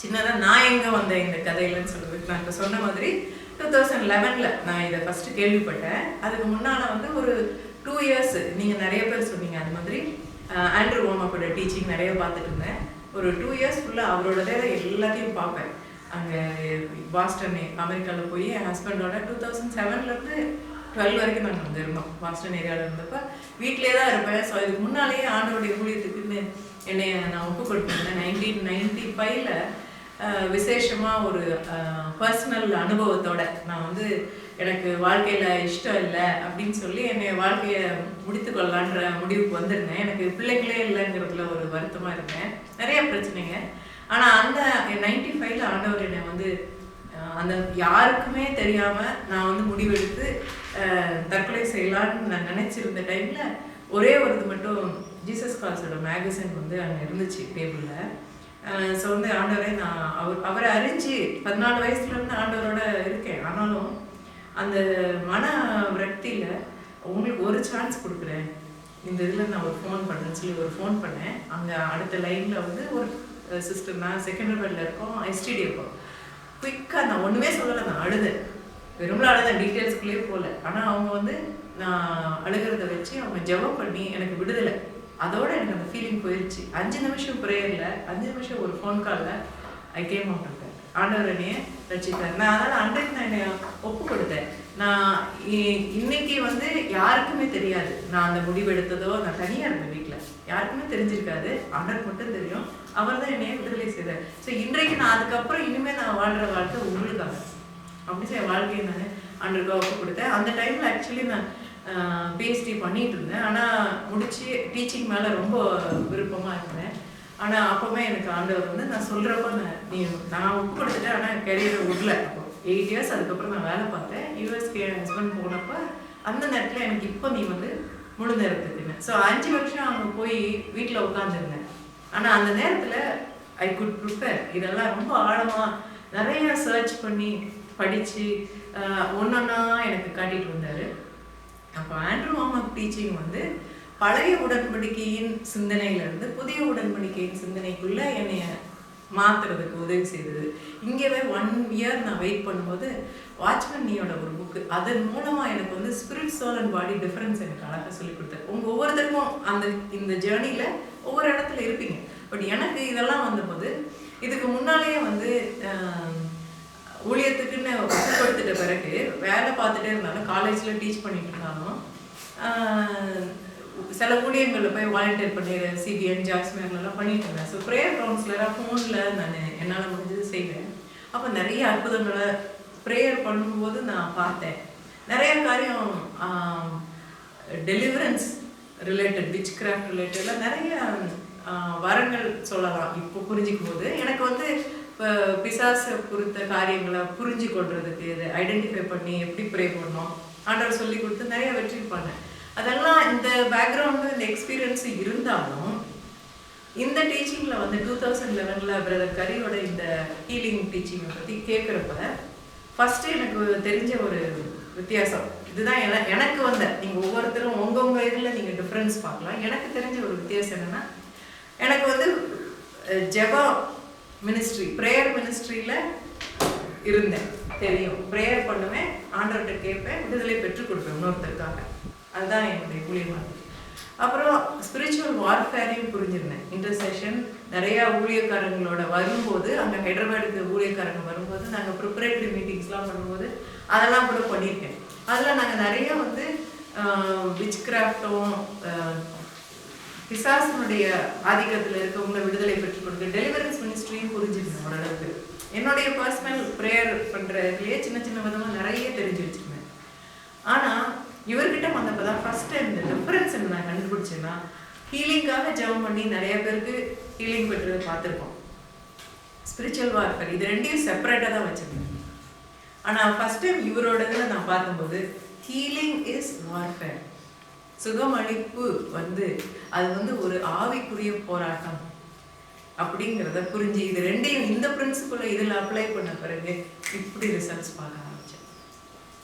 Speaker 1: சின்னதாக நான் எங்க வந்தேன் இந்த கதையிலன்னு சொல்லுவேன். நான் இப்போ சொன்ன மாதிரி 2011 நான் இதை ஃபர்ஸ்ட் கேள்விப்பட்டேன். அதுக்கு முன்னால வந்து ஒரு 2 இயர்ஸ் நீங்க நிறைய பேர் சொன்னீங்க அது மாதிரி ஆண்ட்ரூ ஓமாப்போட டீச்சிங் நிறைய பார்த்துட்டு இருந்தேன். ஒரு 2 இயர்ஸ் ஃபுல்லாக அவரோடதே எல்லாத்தையும் பார்ப்பேன். அங்கே பாஸ்டன் அமெரிக்காவில் போய் என் ஹஸ்பண்டோட 2007லேருந்து 12 வரைக்கும் நாங்கள் வந்து இருந்தோம். பாஸ்டன் ஏரியாவில் இருந்தப்போ வீட்டிலே தான் இருப்பேன். ஸோ இதுக்கு முன்னாலேயே ஆண்டோடைய ஊழியத்துக்குன்னு என்னை நான் ஒப்பு கொடுத்துருந்தேன். 1995ல் விசேஷமாக ஒரு பர்சனல் அனுபவத்தோட நான் வந்து எனக்கு வாழ்க்கையில் இஷ்டம் இல்லை அப்படின்னு சொல்லி என்னை வாழ்க்கையை முடித்து கொள்ளலான்ற முடிவுக்கு வந்திருந்தேன். எனக்கு பிள்ளைகளே இல்லைங்கிறதுல ஒரு வருத்தமாக இருந்தேன், நிறைய பிரச்சனைங்க. ஆனால் அந்த 95ல் ஆண்டவர் என்னை வந்து அந்த யாருக்குமே தெரியாமல் நான் வந்து முடிவெடுத்து தற்கொலை செய்யலான்னு நான் நினச்சிருந்த டைமில் ஒரே ஒரு இது மட்டும் ஜீசஸ் கால்ஸோட மேகசின் வந்து அங்கே இருந்துச்சு டேபிளில். ஸோ வந்து ஆண்டவரே நான் அவரை அறிஞ்சு 14 வயசுலேருந்து ஆண்டவரோட இருக்கேன். ஆனாலும் அந்த மன விரக்தியில் உங்களுக்கு ஒரு சான்ஸ் கொடுக்குறேன், இந்த இதில் நான் ஒரு ஃபோன் பண்ணுறேன்னு சொல்லி ஒரு ஃபோன் பண்ணேன். அங்கே அடுத்த லைனில் வந்து ஒரு சிஸ்டர், நான் செகண்ட் பெட்டில் இருக்கோம், எஸ்டிடி இருக்கோம். குயிக்காக நான் ஒன்றுமே சொல்லலை, நான் அழுதேன், வெறும்ல அழுதேன், டீட்டெயில்ஸ்குள்ளேயே போகல. ஆனால் அவங்க வந்து நான் அழுகிறத வச்சு அவங்க ஜெபம் பண்ணி எனக்கு விடுதலை. அதோட எனக்கு அந்த ஃபீலிங் போயிடுச்சு. 5 நிமிஷம் ப்ரேயரில், 5 நிமிஷம் ஒரு ஃபோன் காலில் I came out of that. ஆண்டவர் என்னைய ரட்சித்தார். நான் அதனால் அன்றைக்கு நான் என்னை ஒப்பு கொடுத்தேன். நான் இன்னைக்கு வந்து யாருக்குமே தெரியாது நான் அந்த முடிவு எடுத்ததோ. நான் தனியாக இருந்தேன் வீட்டில், யாருக்குமே தெரிஞ்சிருக்காது. ஆண்டவர் மட்டும் தெரியும். அவர் தான் என்னைய விடுதலை செய்தார். ஸோ இன்றைக்கு நான் அதுக்கப்புறம் இனிமேல் நான் வாழ்கிற வாழ்க்கை உங்களுக்காக, அப்படி என் வாழ்க்கையை நான் ஆண்டவருக்காக ஒப்பு கொடுத்தேன். அந்த டைமில் ஆக்சுவலி நான் பிஹெச்டி பண்ணிட்டு இருந்தேன். ஆனால் முடிச்சு டீச்சிங் மேலே ரொம்ப விருப்பமாக இருந்தேன். ஆனால் அப்போவே எனக்கு ஆண்டவர் வந்து நான் சொல்கிறப்ப நான் ஒப்பு கொடுத்துட்டேன். ஆனால் கெரியரை விடல. அப்போ 8 இயர்ஸ் அதுக்கப்புறம் நான் வேலை பார்த்தேன். யூஎஸ்க்கு என் ஹஸ்பண்ட் போனப்போ அந்த நேரத்தில் எனக்கு இப்போ நீ வந்து முழு நேரத்துக்குன்னு. ஸோ 5 வருஷம் அவங்க போய் வீட்டில் உட்காந்துருந்தேன். ஆனால் அந்த நேரத்தில் ஐ குட் ப்ரிப்பேர். இதெல்லாம் ரொம்ப ஆழமாக நிறைய சர்ச் பண்ணி படித்து ஒன்றொன்னா எனக்கு காட்டிகிட்டு வந்தார். அப்போ ஆண்ட்ரூ வார்மக் டீச்சிங் வந்து பழைய உடன்படிக்கையின் சிந்தனையிலேருந்து புதிய உடன்படிக்கையின் சிந்தனைக்குள்ளே என்னை மாற்றுறதுக்கு உதவி செய்தது. இங்கேவே 1 இயர் நான் வெயிட் பண்ணும்போது வாட்ச்மேன் நீயோட ஒரு புக்கு, அதன் மூலமாக எனக்கு வந்து spirit, soul and body difference எனக்கு அழகாக சொல்லி கொடுத்தாரு. உங்கள் ஒவ்வொருத்தருக்கும் இந்த ஜேர்னியில் ஒவ்வொரு இடத்துல இருப்பீங்க. பட் எனக்கு இதெல்லாம் வந்தபோது இதுக்கு முன்னாலேயே வந்து ஊழியத்துக்குன்னு கொடுத்துட்ட பிறகு வேலை பார்த்துட்டே இருந்தாலும், காலேஜில் டீச் பண்ணிட்டு இருந்தாலும், சில ஊழியங்களில் போய் வாலண்டியர் பண்ணிடுறேன். சிபிஎன் ஜாஸ்மேர்லாம் பண்ணிட்டு இருந்தேன். ஸோ ப்ரேயர் கவுன்சிலராக ஃபோனில் நான் என்னால் முடிஞ்சது செய்வேன். அப்போ நிறைய அற்புதங்களை ப்ரேயர் பண்ணும்போது நான் பார்த்தேன். நிறைய காரியம் டெலிவரன்ஸ் ரிலேட்டட், விச் கிராஃப்ட் ரிலேட்டட்லாம் நிறைய வரங்கள் சொல்லலாம். இப்போ புரிஞ்சிக்கும் போது எனக்கு வந்து இப்போ பிசாசை குறித்த காரியங்களை புரிஞ்சு கொள்றதுக்கு, இதை ஐடென்டிஃபை பண்ணி எப்படி ப்ரே பண்ணோம் ஆண்டவர் சொல்லி கொடுத்து நிறைய வெற்றி பண்ணேன். அதெல்லாம் இந்த பேக்ரவுண்டு, இந்த எக்ஸ்பீரியன்ஸு இருந்தாலும் இந்த டீச்சிங்கில் வந்து 2011 பிரதர் கரியோட இந்த ஹீலிங் டீச்சிங்கை பற்றி கேட்குறப்ப ஃபஸ்ட்டு எனக்கு தெரிஞ்ச ஒரு வித்தியாசம் இதுதான். எனக்கு வந்த, நீங்கள் ஒவ்வொருத்தரும் உங்கள் இதில் நீங்கள் டிஃப்ரென்ஸ் பார்க்கலாம். எனக்கு தெரிஞ்ச ஒரு வித்தியாசம் என்னென்னா, எனக்கு வந்து ஜெபா மினிஸ்ட்ரி, ப்ரேயர் மினிஸ்ட்ரியில் இருந்தேன். தெரியும், ப்ரேயர் பண்ணுவேன், ஆண்டவர்கிட்ட கேட்பேன், விடுதலை பெற்றுக் கொடுப்பேன் இன்னொருத்தருக்காக. அதுதான் என்னுடைய ஊழியமாக. அப்புறம் ஸ்பிரிச்சுவல் வார்ஃபேரையும் புரிஞ்சிருந்தேன். இன்டர்செஷன் நிறையா ஊழியக்காரங்களோட வரும்போது, அங்கே ஹைதராபாத்துக்கு ஊழியக்காரங்க வரும்போது நாங்கள் ப்ரிப்பரேட்டரி மீட்டிங்ஸ்லாம் பண்ணும்போது அதெல்லாம் கூட பண்ணியிருக்கேன். அதில் நாங்கள் நிறைய வந்து விச் கிராஃப்டும் பிசாசனுடைய ஆதிக்கத்தில் இருக்கவங்கள விடுதலை பெற்றுக் கொடுக்க டெலிவரன்ஸ் மினிஸ்ட்ரியும் புரிஞ்சிருந்தேன் ஓரளவுக்கு. என்னுடைய பர்சனல் ப்ரேயர் பண்ணுறதுலேயே சின்ன சின்ன விதமாக நிறைய தெரிஞ்சு வச்சுருந்தேன். ஆனால் இவர்கிட்ட வந்தப்போ தான் ஃபஸ்ட் டைம் இந்த டிஃப்ரென்ஸ் என்ன நான் கண்டுபிடிச்சேன்னா, ஹீலிங்காக ஜெபம் பண்ணி நிறைய பேருக்கு ஹீலிங் பெற்றதை பார்த்துருக்கோம். ஸ்பிரிச்சுவல் வார்ஃபேர் இது ரெண்டையும் செப்பரேட்டாக தான் வச்சுருந்தேன். ஆனால் ஃபஸ்ட் டைம் இவரோட இதில் நான் பார்க்கும்போது ஹீலிங் இஸ் வார்ஃபேர். சுகமளிப்பு வந்து அது வந்து ஒரு ஆவிக்குரிய போராட்டம் அப்படிங்கிறத புரிஞ்சு இது ரெண்டையும் இந்த பிரின்சிபலை இதில் அப்ளை பண்ண பிறகு இப்படி ரிசல்ட்ஸ் பார்க்க ஆரம்பித்தேன்.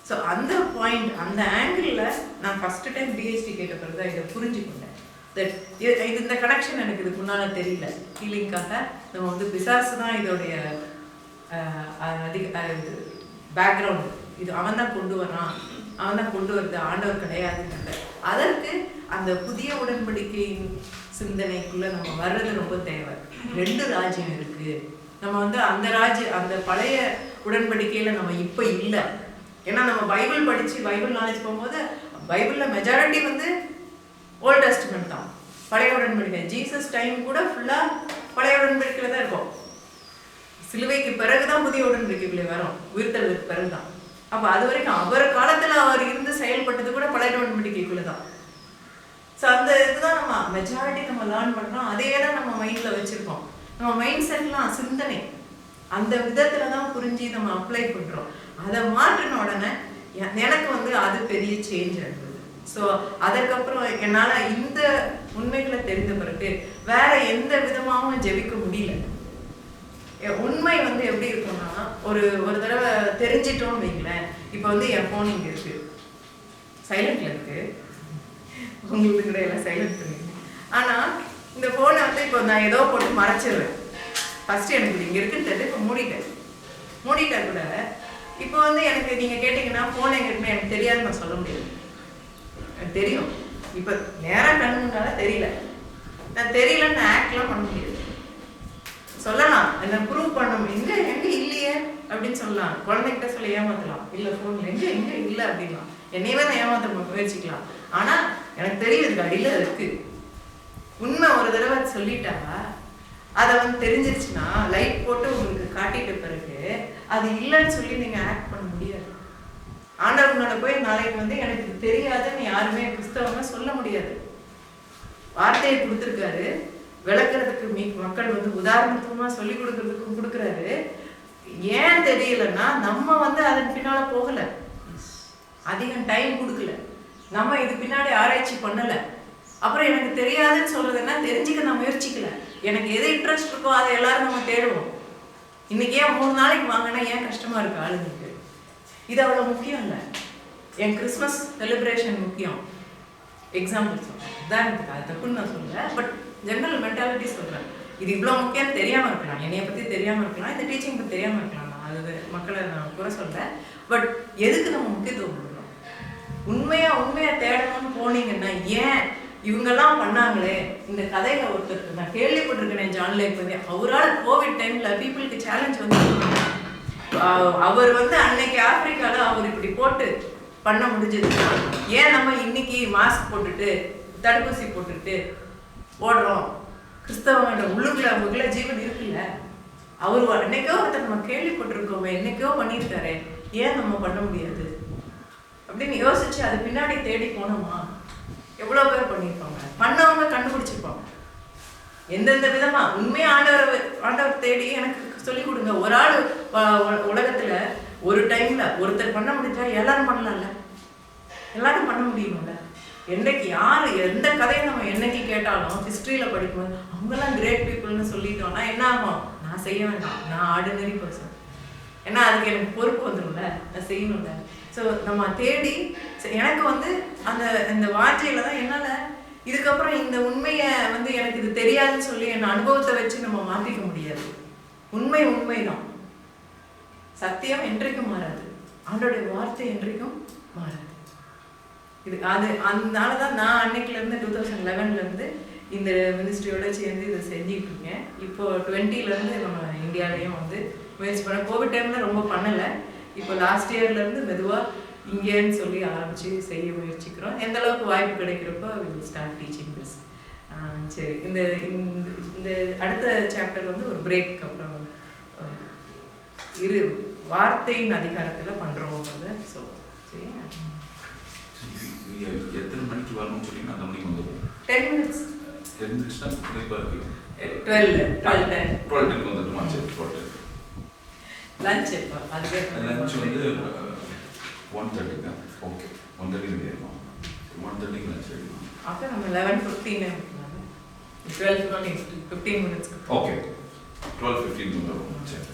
Speaker 1: ஸோ அந்த பாயிண்ட், அந்த ஆங்கிளில் நான் ஃபஸ்ட்டு டைம் பிஹெச்டி கேட்ட பிறகு தான் இதை புரிஞ்சுக்கொண்டேன். தட் இது இந்த கனெக்ஷன் எனக்கு இதுக்கு முன்னால் தெரியல. ஹீலிங்காக நம்ம வந்து பிசாசு தான் இதோடைய பேக்ரவுண்டு, இது அவன் தான் கொண்டு வரான், அவன் தான் கொண்டு வருது, ஆண்டவர் கிடையாதுன்னு. அதற்கு அந்த புதிய உடன்படிக்கையின் சிந்தனைக்குள்ளே நம்ம வர்றது ரொம்ப தேவை. 2 ராஜ்யம் இருக்குது. நம்ம வந்து அந்த பழைய உடன்படிக்கையில் நம்ம இப்போ இல்லை. ஏன்னா நம்ம பைபிள் படித்து பைபிள் நாலேஜ் போகும்போது பைபிளில் மெஜாரிட்டி வந்து ஓல்ட் டெஸ்டமெண்ட் தான், பழைய உடன்படிக்கை. ஜீசஸ் டைம் கூட ஃபுல்லாக பழைய உடன்படிக்கையில் தான் இருக்கும். சிலுவைக்கு பிறகு தான் புதிய உடன்படிக்கைக்குள்ளே வரும், உயிர்த்தலுக்கு பிறகு தான். அப்போ அது வரைக்கும் அவர் காலத்தில் அவர் இருந்து செயல்பட்டது கூட பழைய உடன்படிக்கைக்குள்ளே தான். ஸோ அந்த இதுதான் நம்ம மெஜாரிட்டி நம்ம லேர்ன் பண்ணுறோம். அதே தான் நம்ம மைண்டில் வச்சுருக்கோம். நம்ம மைண்ட் செட்லாம் சிந்தனை அந்த விதத்தில் தான் புரிஞ்சு நம்ம அப்ளை பண்ணுறோம். அதை மாற்றின உடனே எனக்கு வந்து அது பெரிய சேஞ்ச் ஆகுது. ஸோ அதுக்கப்புறம் என்னால் இந்த உண்மைகளை தெரிந்த பிறகு வேற எந்த விதமாகவும் ஜெபிக்க முடியல. உண்மை வந்து எப்படி இருக்கும்னா, ஒரு தடவை தெரிஞ்சிட்டோம்னு வைங்களேன். இப்போ வந்து என் ஃபோன் இங்கே இருக்கு, சைலண்ட்ல இருக்கு, உங்களுக்கு கூட எல்லாம் சைலண்ட் பண்ணிடுங்க. ஆனால் இந்த ஃபோனை வந்து இப்போ நான் ஏதோ போட்டு மறைச்சிடுறேன். ஃபஸ்ட்டு எனக்கு இங்கே இருக்குன்னு தெரிஞ்சு இப்போ மூடிட்டா கூட இப்போ வந்து எனக்கு நீங்கள் கேட்டிங்கன்னா ஃபோன் எங்கே இருக்குன்னு எனக்கு தெரியாதுன்னு நான் சொல்ல முடியாது. எனக்கு தெரியும். இப்போ நேரம் கண்ணு முன்னால தெரியல, நான் தெரியலன்னு ஆக்ட்லாம் பண்ண முடியாது. சொல்லலாம், என்ன ப்ரூவ் பண்ணணும், எங்க எங்க இல்லையே அப்படின்னு சொல்லலாம். குழந்தைகிட்ட சொல்லி ஏமாத்தலாம், இல்லை ஃபோனில் எங்க எங்க இல்லை அப்படின்லாம், என்னையவே நான் ஏமாத்த முயற்சிக்கலாம். ஆனால் எனக்கு தெரியுது அடியில் இருக்கு. உண்மை ஒரு தடவை சொல்லிட்டா அதை வந்து தெரிஞ்சிருச்சுன்னா லைட் போட்டு உங்களுக்கு காட்டிட்ட பிறகு அது இல்லைன்னு சொல்லி நீங்கள் ஆக்ட் பண்ண முடியாது. ஆண்டவனோட போய் நாளைக்கு வந்து எனக்கு தெரியாதுன்னு யாருமே கிறிஸ்தவங்க சொல்ல முடியாது. வார்த்தையை கொடுத்துருக்காரு, விளக்குறதுக்கு மக்கள் வந்து உதாரணத்துவமாக சொல்லி கொடுக்கறதுக்கும் கொடுக்குறாரு. ஏன் தெரியலன்னா நம்ம வந்து அதன் பின்னால போகலை, அதிகம் டைம் கொடுக்கல, நம்ம இது பின்னாடி ஆராய்ச்சி பண்ணலை. அப்புறம் எனக்கு தெரியாதுன்னு சொல்றதுன்னா தெரிஞ்சுக்க நான் முயற்சிக்கல. எனக்கு எது இன்ட்ரெஸ்ட் இருக்கோ அதை எல்லாரும் நம்ம தேடுவோம். இன்னைக்கு ஏன் 3 நாளைக்கு வாங்கினா ஏன் கஷ்டமா இருக்கு ஆளுங்களுக்கு? இது அவ்வளோ முக்கியம் இல்லை. என் கிறிஸ்மஸ் செலிப்ரேஷன் முக்கியம். எக்ஸாம்பிள் சொல்றேன், உதாரணத்துக்கு அது தப்புன்னு நான் சொல்லலை, பட் ஜென்ரல் மென்டாலிட்டி சொல்கிறேன். இது இவ்வளோ முக்கியம் தெரியாமல் இருக்கலாம், என்னைய பற்றி தெரியாமல் இருக்கலாம், இந்த டீச்சிங் பற்றி தெரியாமல் இருக்கலாம். நான் அது மக்களை நான் குறை சொல்கிறேன். பட் எதுக்கு நம்ம முக்கியத்துவம் கொடுக்கணும்? உண்மையாக தேடணும்னு போனீங்கன்னா ஏன் இவங்கெல்லாம் பண்ணாங்களே. இந்த கதையில ஒருத்தருக்கு நான் கேள்விப்பட்டிருக்கேன், ஜான் லேக் பற்றி. அவரால் கோவிட் டைம்ல பீப்புளுக்கு சேலஞ்ச் வந்து அவர் வந்து அன்னைக்கு ஆப்பிரிக்கால அவர் இப்படி போட்டு பண்ண முடிஞ்சது. ஏன் நம்ம இன்னைக்கு மாஸ்க் போட்டுட்டு தடுப்பூசி போட்டுட்டு ஓடுறோம்? கிறிஸ்தவங்களோட உள்ளுக்குள்ள அவங்களுக்குள்ள ஜீவன் இருக்குல்ல. அவர் என்னைக்கோ ஒருத்தர் நம்ம கேள்விப்பட்டிருக்கோமே, என்னைக்கோ பண்ணியிருக்காரு, ஏன் நம்ம பண்ண முடியாது அப்படின்னு யோசிச்சு அது பின்னாடி தேடி போனோமா? எவ்வளோ பேர் பண்ணியிருப்பாங்க, பண்ணவங்க கண்டுபிடிச்சிருப்பாங்க. எந்தெந்த விதமா உண்மையா ஆண்டவர் தேடி எனக்கு சொல்லிக் கொடுங்க. ஒரு ஆள் உலகத்துல ஒரு டைம்ல ஒருத்தர் பண்ண முடிஞ்சா எல்லாரும் பண்ணலாம்ல, எல்லாரும் பண்ண முடியும்ல. என்னைக்கு யாரு எந்த கதையை நம்ம என்னைக்கு கேட்டாலும் ஹிஸ்டரியில படிக்கும்போது அவங்கெல்லாம் கிரேட் பீப்புள்னு சொல்லிட்டோம்னா என்ன ஆகும்? நான் செய்ய வேண்டாம், நான் ஆர்டினரி பர்சன். ஏன்னா அதுக்கு எனக்கு பொறுப்பு வந்துடும்ல, நான் செய்யணும்ல. ஸோ நம்ம தேடி எனக்கு வந்து அந்த வார்த்தையில தான் என்னால் இதுக்கப்புறம் இந்த உண்மையை வந்து எனக்கு இது தெரியாதுன்னு சொல்லி என் அனுபவத்தை வச்சு நம்ம மாற்றிக்க முடியாது. உண்மைதான். சத்தியம் என்றைக்கும் மாறாது, ஆண்டோடைய வார்த்தை என்றைக்கும் மாறாது. இது அதனால தான் நான் அன்னைக்குலேருந்து 2011 இந்த மினிஸ்ட்ரியோட சேர்ந்து இதை செஞ்சுட்டு இருக்கேன். இப்போ 20 நம்ம இந்தியாவிலையும் வந்து முயற்சி பண்ண. கோவிட் டைமில் ரொம்ப பண்ணலை. இப்போ லாஸ்ட் இயர்லேருந்து மெதுவாக இங்கேன்னு சொல்லி ஆரம்பித்து செய்ய முயற்சிக்கிறோம். எந்த அளவுக்கு வாய்ப்பு கிடைக்கிறப்போ வில் ஸ்டார்ட் டீச்சிங் திஸ். சரி, இந்த அடுத்த சாப்டர் வந்து ஒரு பிரேக் அப்புறம் வார்த்தையின் அதிகாரத்தில் பண்ணுறோம். ஸோ சரி,
Speaker 2: எத்தனை மணிக்கு வரணும்னு சொன்னீங்கன்னா அந்த மணிக்கு வந்துடும்.
Speaker 1: 10 minutes.
Speaker 2: 10 minutes தான் குறிப்பாக இருக்குது.
Speaker 1: 12
Speaker 2: வந்துடுமா? சரி, 12.
Speaker 1: லஞ்ச் எப்போ? அதுவே
Speaker 2: லஞ்ச் வந்து 1:30 தான். ஓகே, 1:30 வேணுமா? 1:30 லஞ்ச் வேணுமா?
Speaker 1: அப்போ நம்ம 11:15 12 15 minutes.
Speaker 2: ஓகே, 12:15 வந்துடும். சரி.